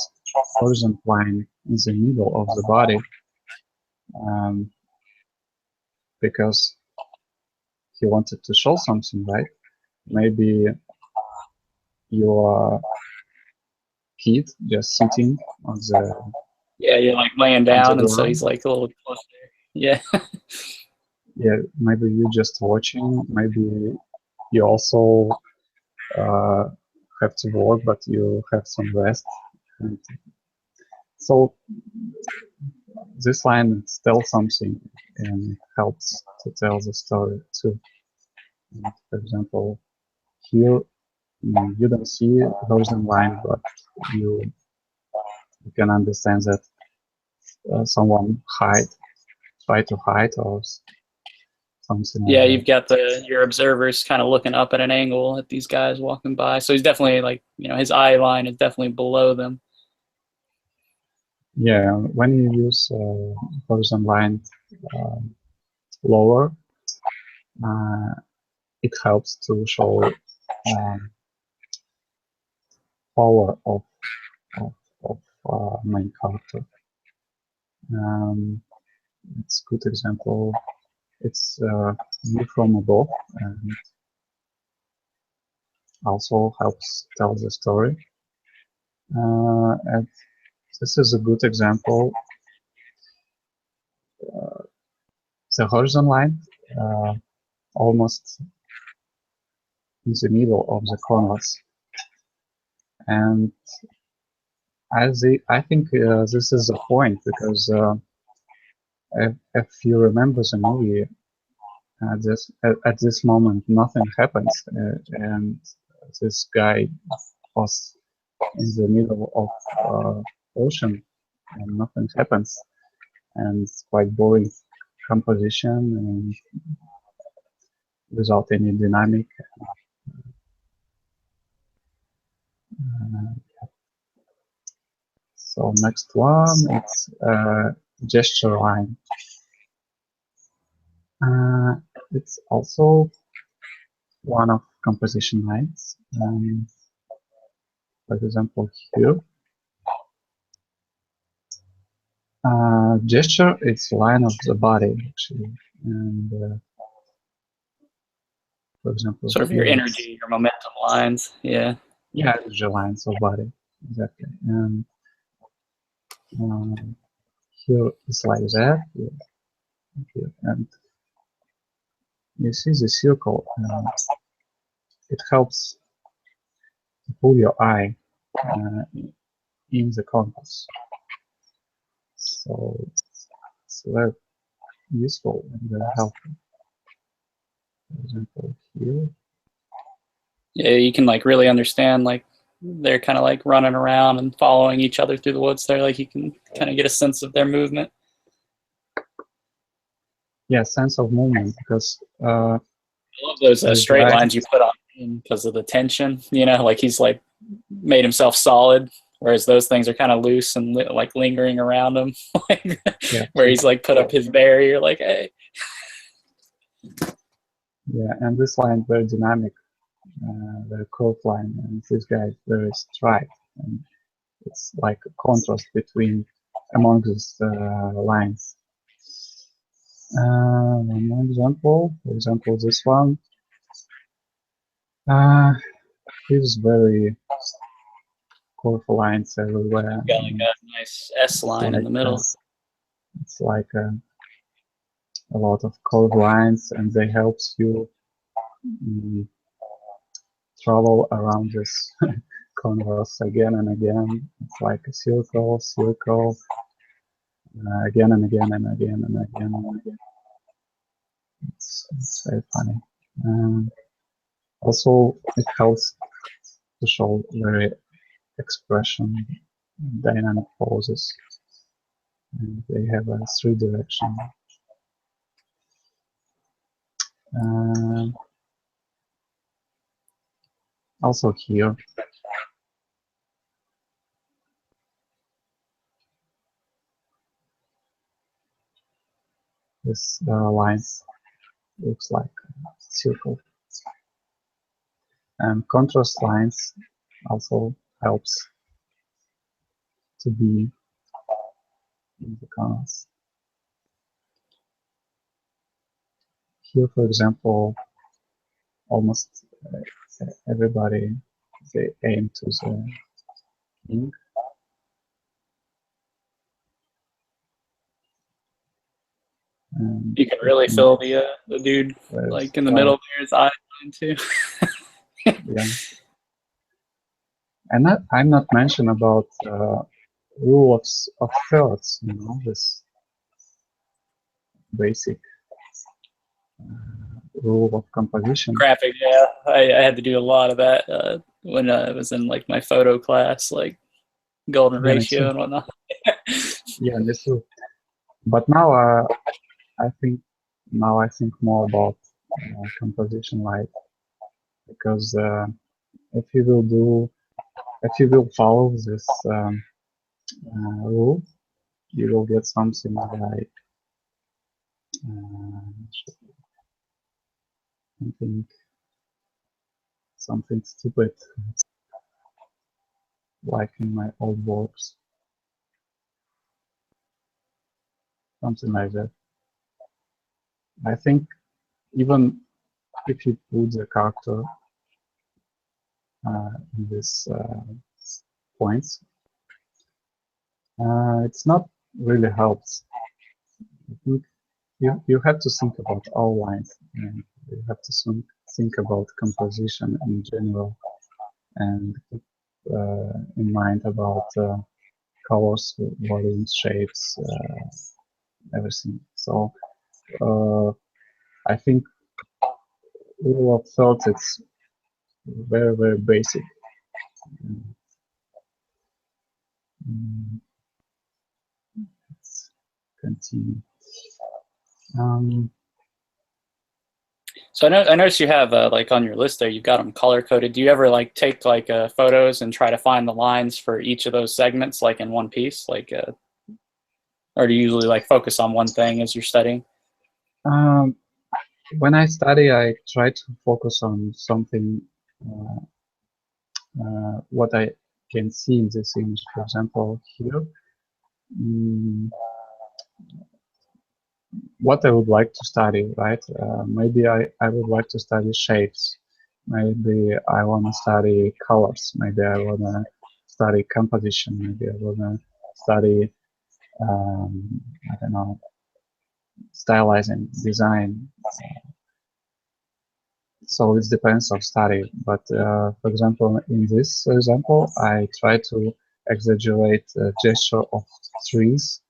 horizontal line in the middle of the body because he wanted to show something, right? Maybe your kid just sitting on the you're like laying down, and so he's like a little closer. Yeah. Yeah, maybe you just watching. Maybe you also have to work, but you have some rest. And so this line tells something and helps to tell the story too. And for example, here you don't see the horizontal line, but you can understand that someone try to hide or something like Yeah, that. you've got your observers kind of looking up at an angle at these guys walking by. So he's definitely like, his eye line is definitely below them. Yeah, when you use horizontal line lower, it helps to show power of main character. It's a good example. It's view from above and also helps tell the story. And this is a good example. The horizontal line almost in the middle of the canvas, and I think this is the point because if you remember the movie, at this moment nothing happens, and this guy was in the middle of ocean and nothing happens, and it's quite boring composition and without any dynamic. So next one, it's gesture line. It's also one of composition lines. For example, here, gesture it's line of the body actually, and for example, Sort of your energy, your momentum lines. Yeah. Yeah, the lines of body exactly. And here it's like that. Here. And you see the circle. It helps to pull your eye in the compass. So it's very useful and very helpful. For example, here. Yeah, you can like really understand like they're kind of like running around and following each other through the woods there. Like you can kind of get a sense of their movement. Yeah, sense of movement because I love those straight lines you put on him because of the tension. Like he's like made himself solid, whereas those things are kind of loose and like lingering around him, yeah, where he's like put up his barrier, like hey. Yeah, and this line very dynamic, very curved line, and this guy is very straight, and it's like a contrast between among these lines. One more example, for example, this one. Here's very colorful lines everywhere. Got like a nice S line in the middle. It's like a lot of curved lines, and they helps you travel around this canvas again and again. It's like a circle, again and again and again and again and again. It's very funny. Also, it helps to show very expression, dynamic poses. And they have a 3 direction. Also here, this lines looks like a circle. And contrast lines also helps to be in the canvas. Here, for example, almost everybody, they aim to the king. You can really feel the dude like in the middle there, his eye line too. Yeah. And I'm not mentioning about rule of thirds, you know, this basic rule of composition. Graphic, yeah. I had to do a lot of that when I was in like my photo class, like golden ratio and whatnot. Yeah, me too. But now I think more about composition light, because if you will follow this rule, you will get something like something stupid, like in my old works, something like that. I think even if you put the character in this points, it's not really helps. I think you have to think about all lines, and you have to think about composition in general, and keep in mind about colors, volumes, shapes, everything. So I think rule of thirds, it's very, very basic. Let's continue. So I noticed you have like on your list there, you've got them color coded. Do you ever like take like photos and try to find the lines for each of those segments like in one piece, like, or do you usually like focus on one thing as you're studying? When I study, I try to focus on something, what I can see in this image. For example, here, what I would like to study, right? Maybe I would like to study shapes. Maybe I want to study colors. Maybe I want to study composition. Maybe I want to study, I don't know, stylizing, design. So it depends on study. But for example, in this example, I try to exaggerate the gesture of trees,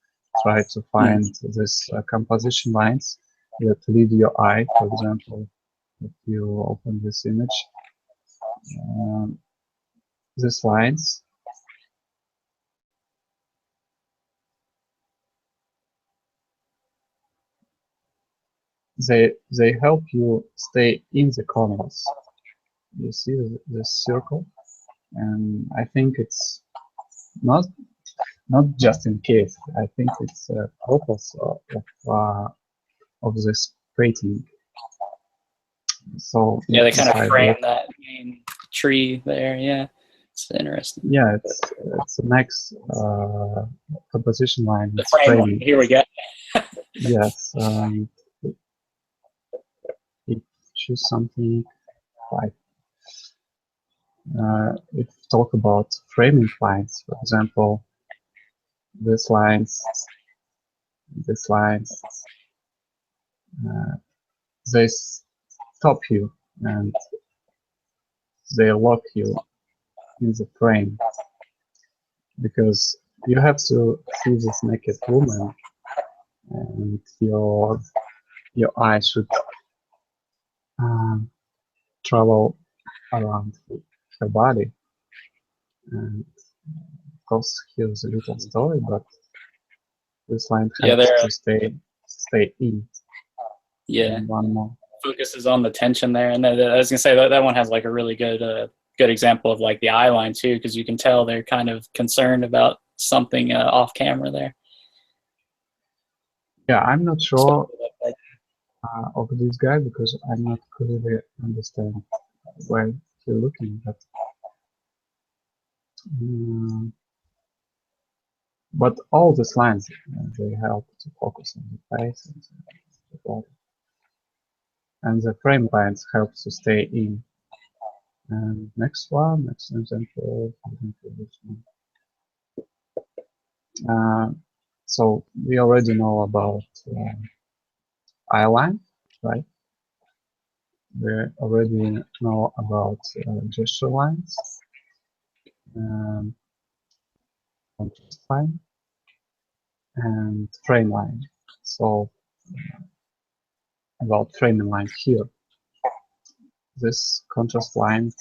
try to find this composition lines that lead your eye. For example, if you open this image, these lines, they help you stay in the corners. You see this circle, and I think it's not just in case. I think it's a purpose of this painting. So yeah, they kind of frame that main tree there. Yeah, it's interesting. Yeah, it's the next composition line. The frame. Here we go. Yes, it choose something like if talk about framing lines, for example, these lines, they stop you and they lock you in the frame, because you have to see this naked woman, and your eye should travel around her body. And of course, here's a little story, but this line has to stay in. Yeah. And one more. Focuses on the tension there, and I was gonna say that one has like a really good example of like the eye line too, because you can tell they're kind of concerned about something off camera there. Yeah, I'm not sure of this guy, because I'm not clearly understand where you're looking, but But all these lines, they help to focus on the face and the body. And the frame lines help to stay in. And next example, so we already know about eye line, right? We already know about gesture lines, contrast line, and frame line. So about framing line here, this contrast line,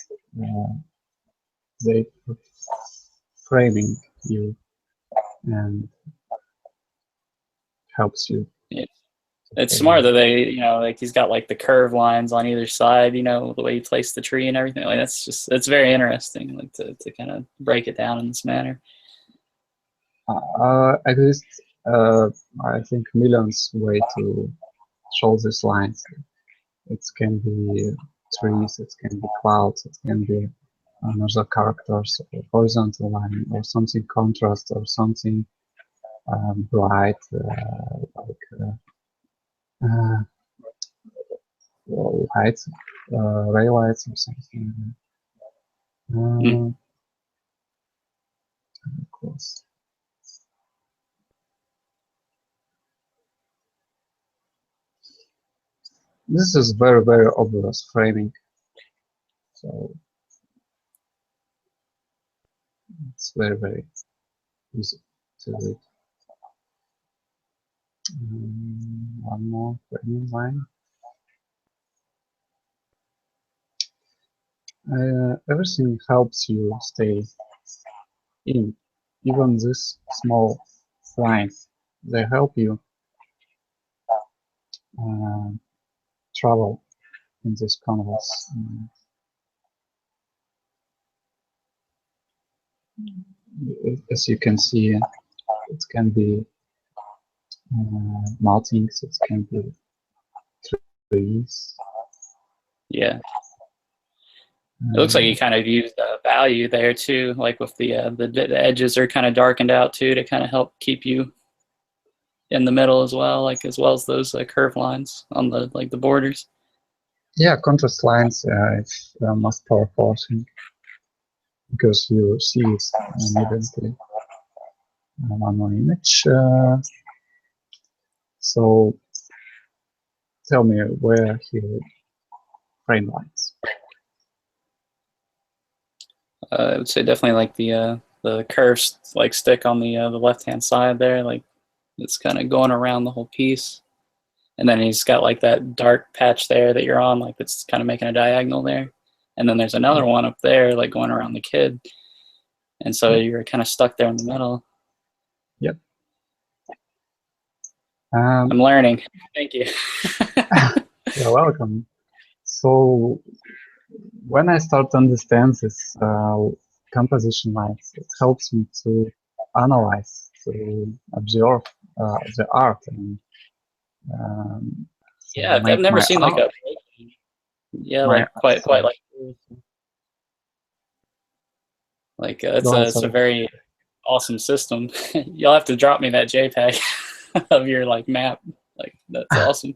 they framing you and helps you. Yeah. It's smart that they, like he's got like the curve lines on either side, the way he placed the tree and everything. Like it's very interesting, like to kind of break it down in this manner. At least I think millions way to show these lines. It can be trees, it can be clouds, it can be another characters, or horizontal line, or something contrast, or something bright, like lights, ray lights, or something. Close. This is very, very obvious framing. So it's very, very easy to read. One more framing line. Everything helps you stay in. Even this small lines, they help you travel in this canvas. As you can see, it can be mountains, it can be trees. Yeah. It looks like you kind of used the value there too, like with the edges are kind of darkened out too to kind of help keep you in the middle as well, as those curve lines on the the borders. Yeah, contrast lines is the most powerful thing because you see it immediately on one image. So tell me where here frame lines. I would say definitely like the curves stick on the left hand side there, it's kind of going around the whole piece, and then he's got like that dark patch there that you're on, that's kind of making a diagonal there, and then there's another one up there going around the kid, and so you're kind of stuck there in the middle. Yep. I'm learning. Thank you. You're welcome. So when I start to understand this composition lines, it helps me to analyze, to observe the art, and yeah, I've never seen like a quite it's a very awesome system. You'll have to drop me that JPEG of your map. That's awesome.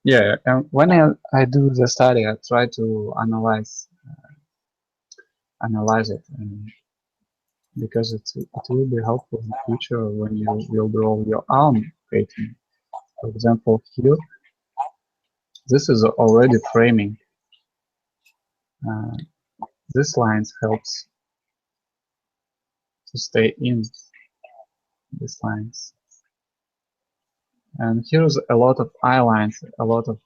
Yeah, and when I do the study, I try to analyze it, and because it will be helpful in the future when you will draw your own painting. For example, here, this is already framing. This lines helps to stay in these lines. And here's a lot of eye lines, a lot of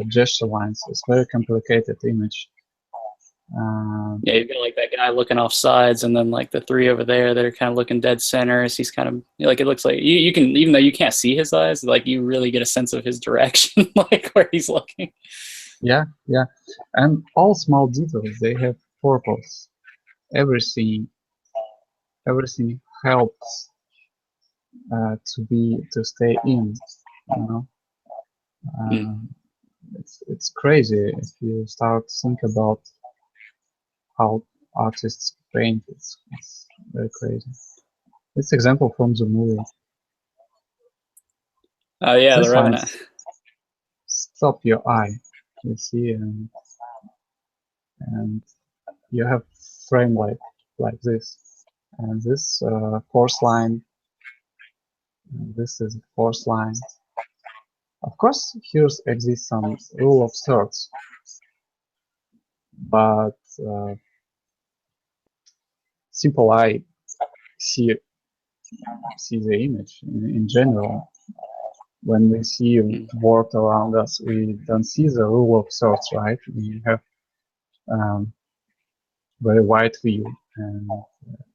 gesture lines. It's very complicated image. Yeah, you've got that guy looking off sides, and then the three over there that are kind of looking dead center. As he's kind of it looks like you can, even though you can't see his eyes, you really get a sense of his direction, where he's looking. Yeah, yeah, and all small details, they have purpose. Everything helps to stay in, It's crazy if you start to think about how artists paint. It's very crazy. This example from the movie. Oh yeah, This The line Revenant. stop your eye. You see, and you have frame like this, and this fourth line. This is the fourth line. Of course, here exists some rule of thirds, but simple eye see the image in general. When we see world around us, we don't see the rule of thirds, right? We have very wide view, and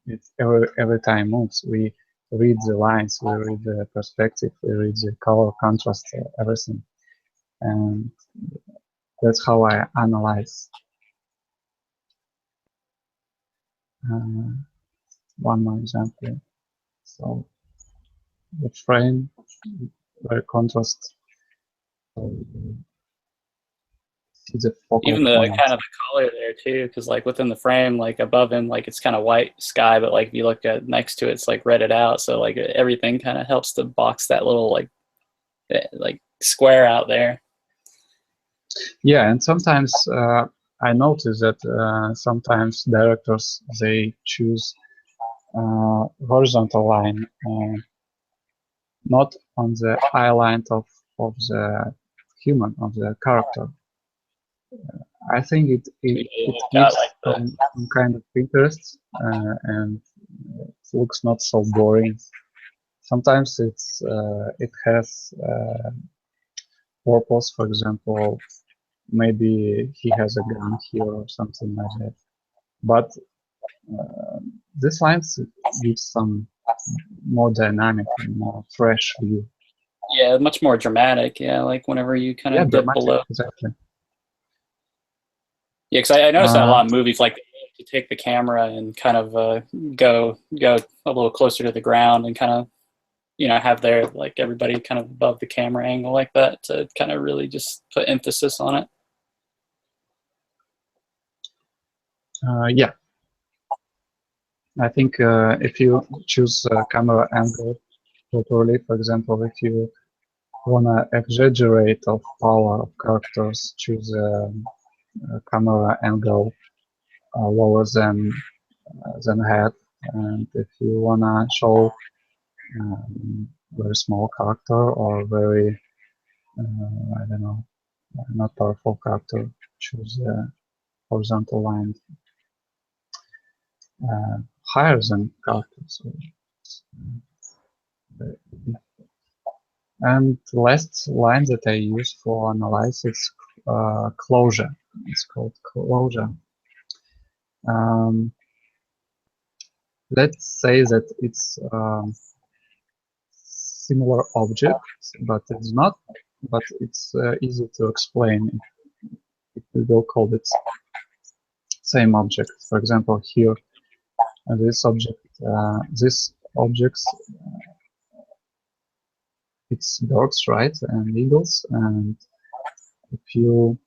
it's every time moves. We read the lines, we read the perspective, we read the color contrast, everything, and that's how I analyze. One more example. So the frame, very contrast. So see the focal Even the point. kind of the color there too, because like within the frame, like above him, like it's kind of white sky, but like if you look at next to it, it's like redded out. So like everything kind of helps to box that little like square out there. Yeah, and sometimes I notice that sometimes directors, they choose horizontal line, not on the eye line of the human, of the character. I think it gives some kind of interest, and it looks not so boring. Sometimes it has purpose. For example, maybe he has a gun here or something like that. But this lines gives some more dynamic and more fresh view. Yeah, much more dramatic. Yeah, like whenever you kind of dip dramatic, below. exactly. Yeah, because I noticed that a lot of movies like to take the camera and kind of go a little closer to the ground and kind of have their like everybody kind of above the camera angle like that to kind of really just put emphasis on it. Yeah, I think if you choose camera angle properly, for example, if you wanna exaggerate of power of characters, choose a camera angle lower than head, and if you wanna show very small character or very I don't know, not powerful character, choose a horizontal line higher than character. So, and the last line that I use for analysis closure. It's called closure. Let's say that it's similar object, but it's not. But it's easy to explain. We will call it same object. For example, here, this objects, it's birds, right, and eagles, and if your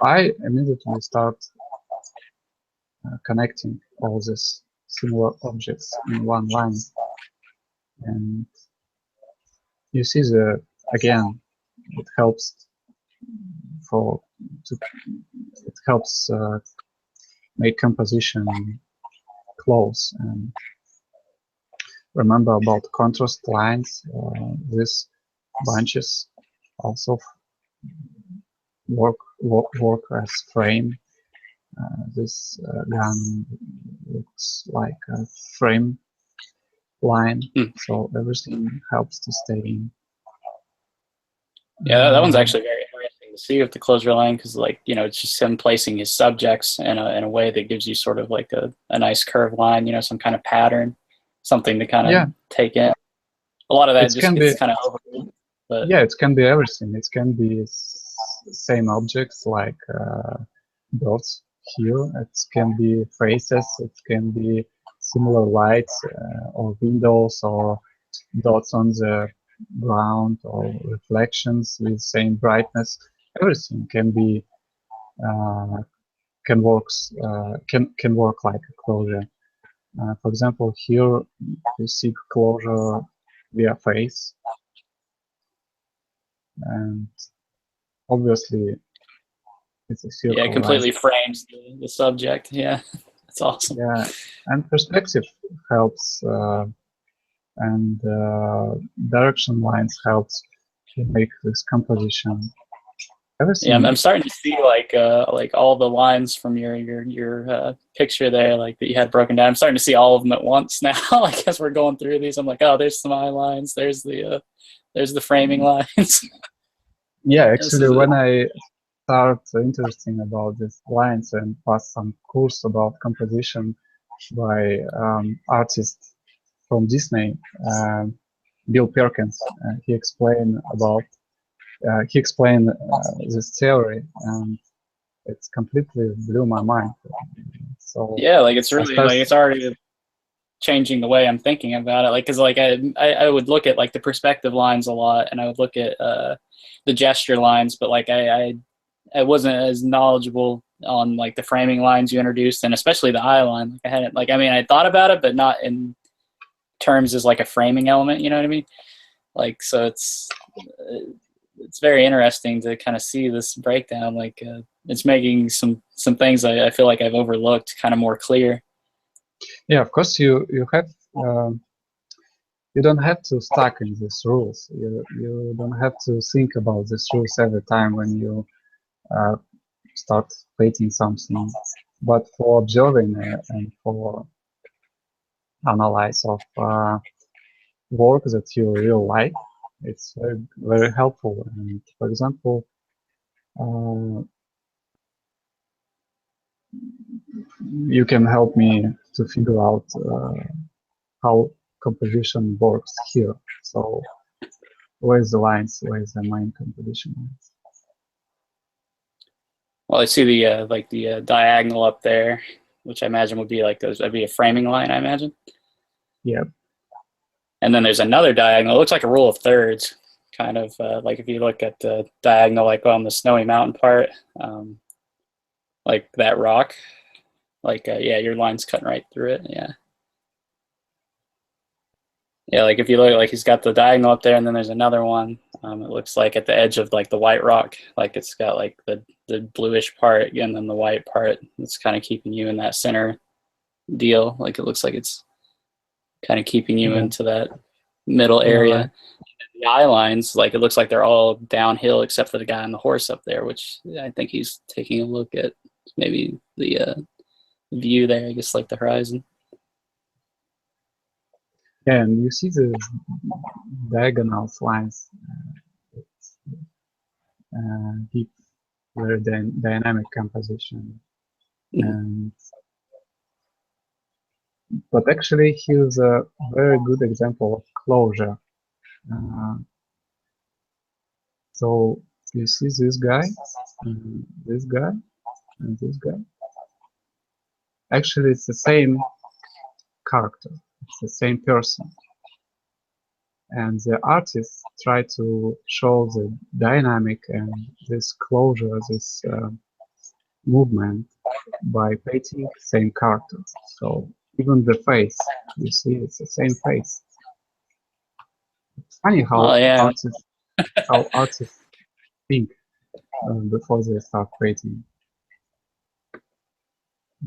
eye immediately start connecting all these similar objects in one line, and you see again, it helps make composition close. And remember about contrast lines, these bunches also work as frame. This gun looks like a frame line, so everything helps to stay in. Yeah, that one's actually very interesting to see with the closure line because, like, it's just him placing his subjects in a way that gives you sort of like a nice curved line, some kind of pattern, something to kind of take in. A lot of that just gets kind of overlooked. But yeah, it can be everything. It can be same objects like dots here. It can be faces. It can be similar lights or windows or dots on the ground or reflections with same brightness. Everything can can work like a closure. For example, here you see closure via face, and obviously it's a Yeah, it circle, right? completely frames the subject. Yeah, that's awesome. Yeah, and perspective helps, and direction lines helps to make this composition. Yeah, I'm Everything. starting to see like all the lines from your picture there, like that you had broken down. I'm starting to see all of them at once now. Like as we're going through these, I'm like, oh, there's some eye lines. There's the framing lines. Yeah, This actually, is when I start interesting about these lines and pass some course about composition by artist from Disney, Bill Perkins. He explained this theory, and it's completely blew my mind. So yeah, like it's I really start, like it's already changing the way I'm thinking about it. Like, cause like I would look at like the perspective lines a lot, and I would look at the gesture lines, but like I wasn't as knowledgeable on like the framing lines you introduced, and especially the eye line. Like I hadn't like I mean I thought about it, but not in terms as like a framing element. You know what I mean? Like so it's very interesting to kind of see this breakdown. Like it's making some things I feel like I've overlooked kind of more clear. yeah, of course you have. You don't have to stuck in these rules. You don't have to think about these rules every time when you uh, start painting something. But for observing and for analyze of work that you really like, it's very helpful. And for example, uh, you can help me to figure out how composition works here. So where's the lines? Where's the main composition lines? Well, I see the like the diagonal up there, which I imagine would be like that'd be a framing line, I imagine. Yeah. And then there's another diagonal. It looks like a rule of thirds, kind of like if you look at the diagonal, like on the snowy mountain part, like that rock. Like yeah, your line's cutting right through it. Yeah. Yeah, like if you look, like he's got the diagonal up there, and then there's another one. It looks like at the edge of like the white rock, like it's got like the bluish part, and then the white part. It's kind of keeping you in that center deal. Like it looks like it's kind of keeping you Yeah. into that middle Yeah. Right. area. The eye lines, like it looks like they're all downhill except for the guy on the horse up there, which I think he's taking a look at maybe the view there. I guess like the horizon. Yeah, and you see the diagonal lines give very dynamic composition. And but actually, here's a very good example of closure. So you see this guy, and this guy, and this guy. Actually, it's the same character. It's the same person. And the artists try to show the dynamic and this closure, this movement by painting same characters. So even the face, you see, it's the same face. It's funny Oh yeah. how artists think before they start painting.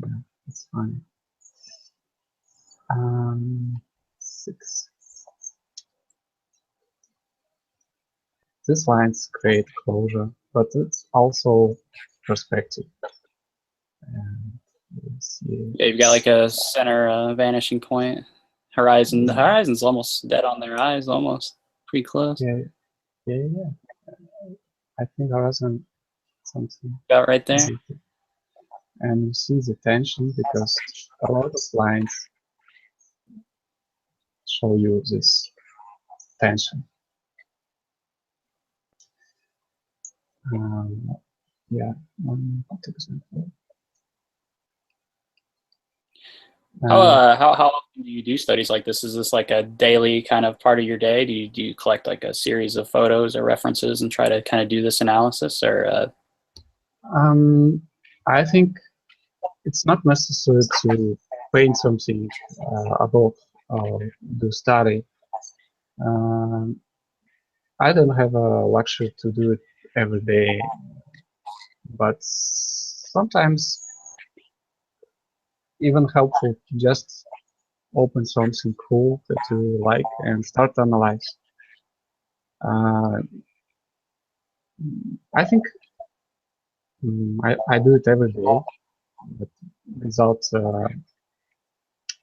Yeah, it's funny. 6. These lines create closure, but it's also perspective. And let's see. Yeah, you've got like a center vanishing point. Horizon. The horizon's almost dead on their eyes, almost pretty close. Yeah, yeah. I think horizon something. About right there. And you see the tension because a lot of lines show you this tension. Yeah, one example. How often do you do studies like this? Is this like a daily kind of part of your day? Do you collect like a series of photos or references and try to kind of do this analysis, or I think it's not necessary to paint something above or do study. I don't have a luxury to do it every day, but sometimes even helpful to just open something cool that you like and start to analyze. I think I do it every day, but without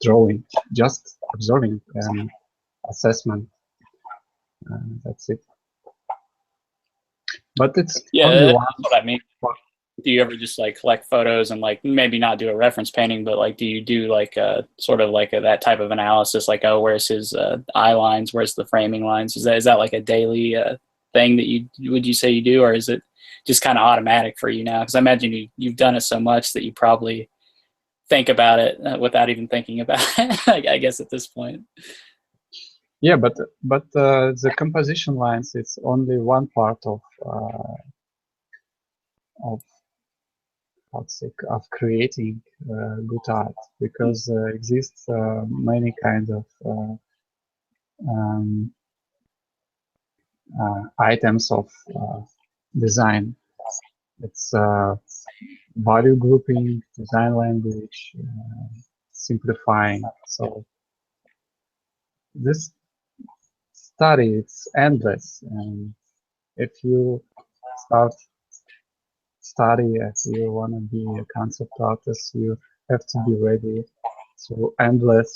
drawing, just observing and assessment. That's it. But it's only Yeah, one. that's what I mean. Do you ever just like collect photos and like maybe not do a reference painting, but like do you do like a sort of like that type of analysis, like, oh, where's his eye lines, where's the framing lines? Is that like a daily thing that would you say you do, or is it just kind of automatic for you now? Because I imagine you've done it so much that you probably think about it without even thinking about it. I guess at this point. Yeah, but the composition lines, it's only one part of of creating good art, because exists many kinds of um, items of design. It's value grouping, design language, simplifying. So this study, it's endless, and if you start study, if you want to be a concept artist, you have to be ready to endless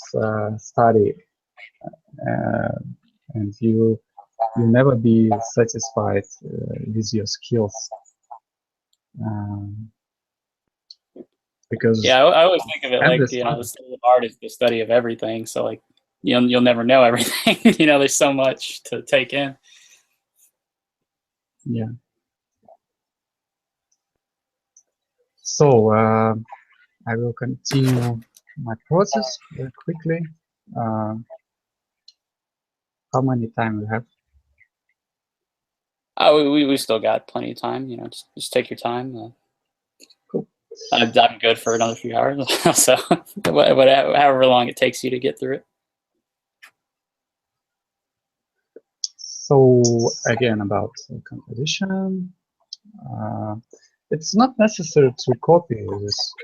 study, and you never be satisfied with your skills, um, because Yeah, I always think of it like, endless you know, the study. study of art is the study of everything. So like, you'll never know everything. You know, there's so much to take in. Yeah. So I will continue my process very quickly. How many time we have? Oh, we still got plenty of time. You know, just take your time. Cool. I'm good for another few hours. So whatever, however long it takes you to get through it. So again, about composition, it's not necessary to copy this.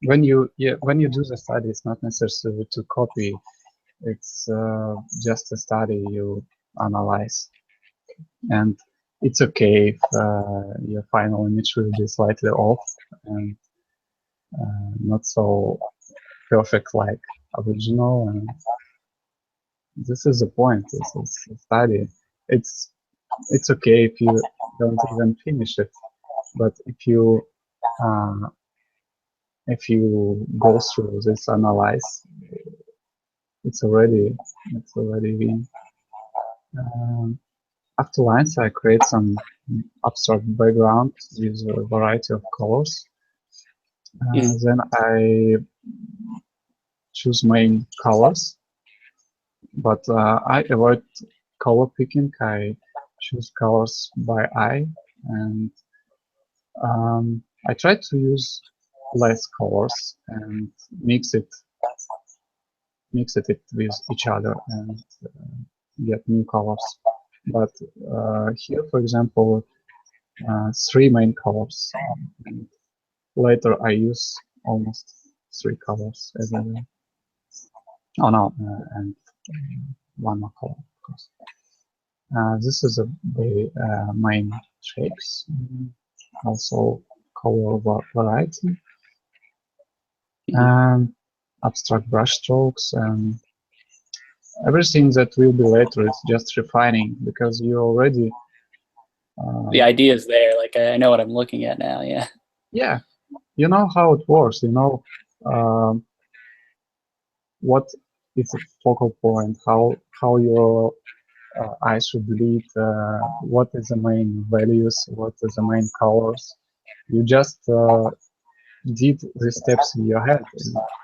When you do the study, it's not necessary to copy. It's just a study you analyze, and it's okay if your final image will be slightly off and not so perfect like original. And this is the point. This is a study. It's okay if you don't even finish it, but uh, if you go through this analyze, it's already win. After lines, I create some abstract background with a variety of colors. Then I choose main colors, but I avoid color picking. I choose colors by eye, and I try to use less colors and mix it with each other and get new colors. But here, for example, 3 main colors, and later I use almost 3 colors everywhere. Oh no, and one more color, of course. This is the main shapes, also color variety, abstract brush strokes, and everything that will be later is just refining, because you already The idea is there. Like I know what I'm looking at now. Yeah. yeah, you know how it works. You know what is the focal point, how your eyes should lead, what is the main values, what is the main colors. You just did the steps in your head,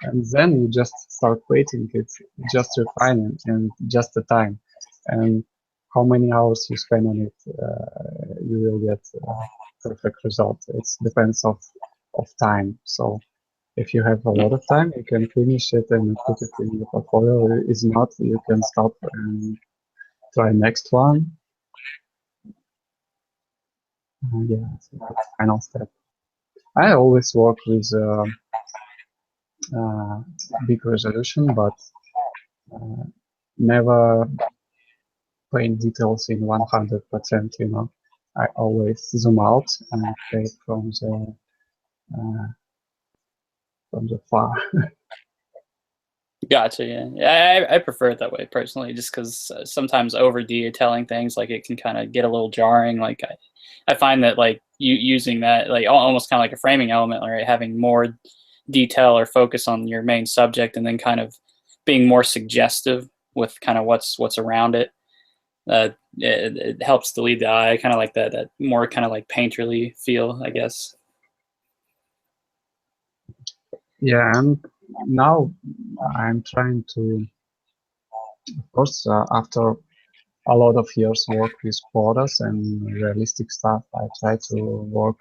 and then you just start waiting. It's just refining and just the time, and how many hours you spend on it, you will get perfect result. It depends of time. So If you have a lot of time, you can finish it and put it in your portfolio. If not, you can stop and try next one. Yeah, so that's the final step. I always work with big resolution, but never paint details in 100%, you know. I always zoom out and take from the far. Gotcha. Yeah, I prefer it that way personally, just because sometimes over detailing things, like it can kind of get a little jarring. Like I find that like you using that like almost kind of like a framing element, right? Having more detail or focus on your main subject, and then kind of being more suggestive with kind of what's around it. It helps to lead the eye. I kind of like that more kind of like painterly feel, I guess. Yeah, and now I'm trying to, of course, after a lot of years work with photos and realistic stuff, I try to work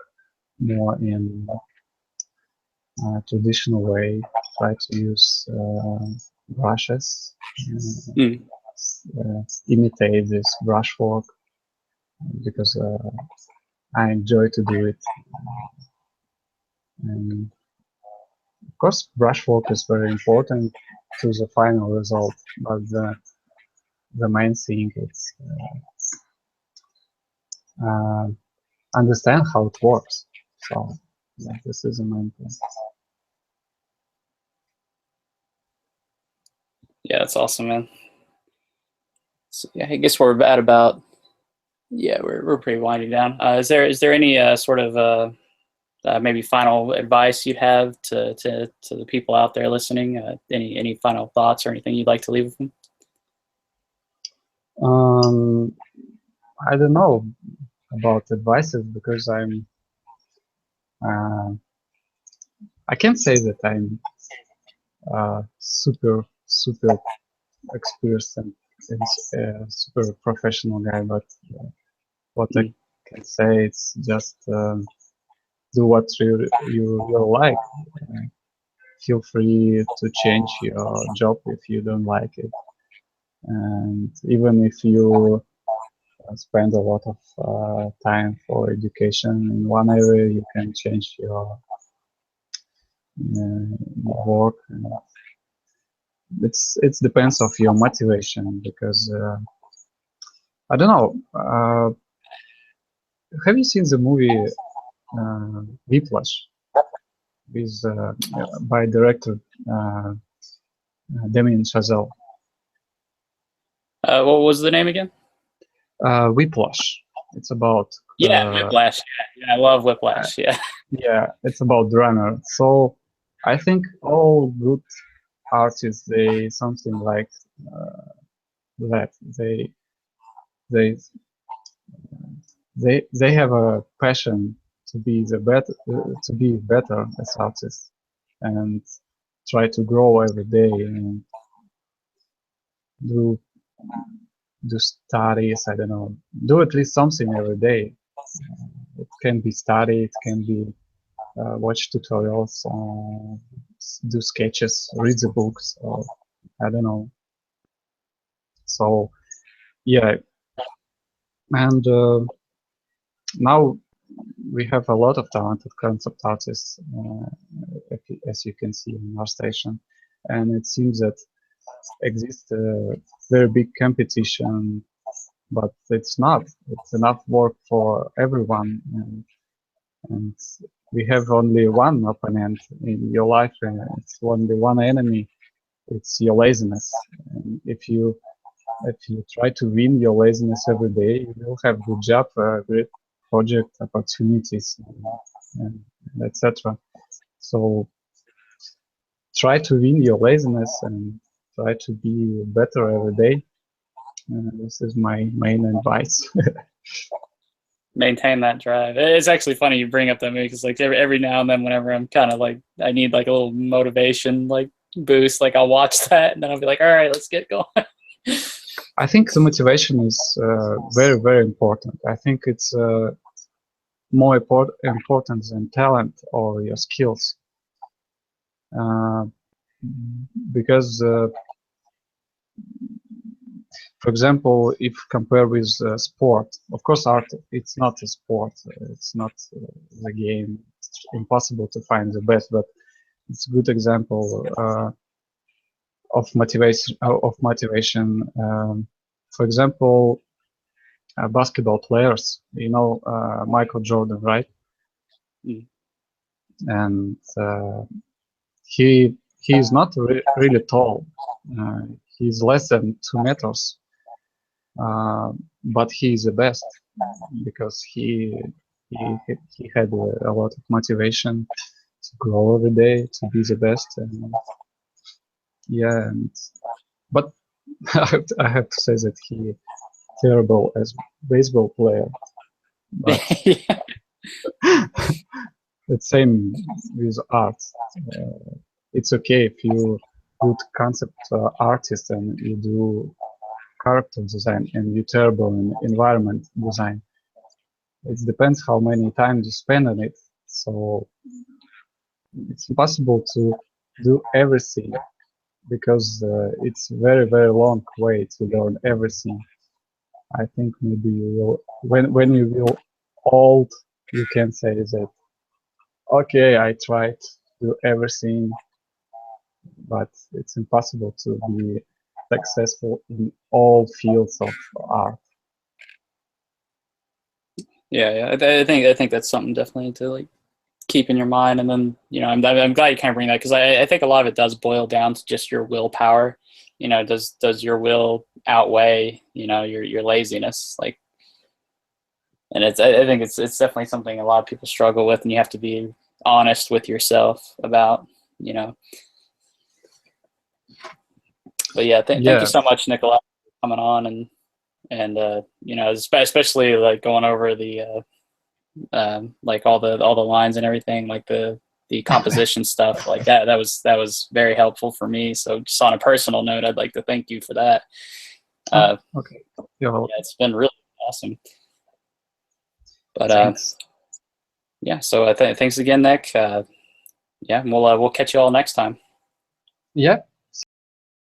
more in traditional way, try to use brushes, Mm. imitate this brushwork because I enjoy to do it. And of course, brushwork is very important to the final result, but the main thing is understand how it works. So yeah, this is the main thing. Yeah, that's awesome, man. So yeah, I guess we're at about we're pretty winding down. Is there any sort of maybe final advice you'd have to the people out there listening? Any final thoughts or anything you'd like to leave with them? I don't know about advices because uh, I can't say that I'm super experienced and super professional guy, but what I can say it's just do what you like. Feel free to change your job if you don't like it, and even if you spend a lot of time for education in one area, you can change your work. It depends of your motivation because I don't know. Have you seen the movie Whiplash with by director uh, Damien Chazelle? What was the name again? Whiplash. It's about Yeah, Whiplash. Yeah, I love Whiplash. Yeah. yeah, it's about drummer. So I think all good artists they something like that. They they have a passion to be better as artists and try to grow every day and do studies. I don't know, do at least something every day. It can be study, it can be watch tutorials, do sketches, read the books, or I don't know. So yeah, and now we have a lot of talented concept artists, as you can see in Artstation, and it seems that exists a very big competition, but it's not. It's enough work for everyone, and we have only one opponent in your life, and it's only one enemy. It's your laziness. And if you try to win your laziness every day, you will have good job, great project opportunities, and etc. So try to win your laziness and try to be better every day. This is my main advice. Maintain that drive. It's actually funny you bring up that movie because like every now and then, whenever I'm kind of like I need like a little motivation like boost, like I'll watch that and then I'll be like, all right, let's get going. I think the motivation is very important. I think it's more important than talent or your skills. uh, because for example, if compare with sport, of course, art, it's not a sport, it's not the game. It's impossible to find the best, but it's a good example of motivation. For example, basketball players, you know, Michael Jordan, right? Mm. And he is not really tall. He's less than 2 meters, but he is the best because he had a lot of motivation to grow every day to be the best. And yeah, but I have to say that he terrible as baseball player. But Yeah. the same with art. It's okay if you good concept artist and you do character design and you terrible in environment design. It depends how many times you spend on it. So it's impossible to do everything because it's very long way to learn everything. I think maybe you will when you will old, you can say that okay, I tried to do everything, but it's impossible to be successful in all fields of art. Yeah. I think that's something definitely to like keep in your mind. And then, you know, I'm glad you kind of bring that because I think a lot of it does boil down to just your willpower. You know, does your will outweigh, you know, your laziness? Like, and I think it's definitely something a lot of people struggle with, and you have to be honest with yourself about, you know. But yeah, thank you Yeah, so much, Nikolay, for coming on and you know, especially like going over the like all the lines and everything, like the composition stuff, like that was very helpful for me. So just on a personal note, I'd like to thank you for that. oh, Uh, okay. You're yeah, welcome. it's been really awesome. But Thanks. yeah, so thanks again, Nick. Yeah, we'll catch you all next time. Yeah,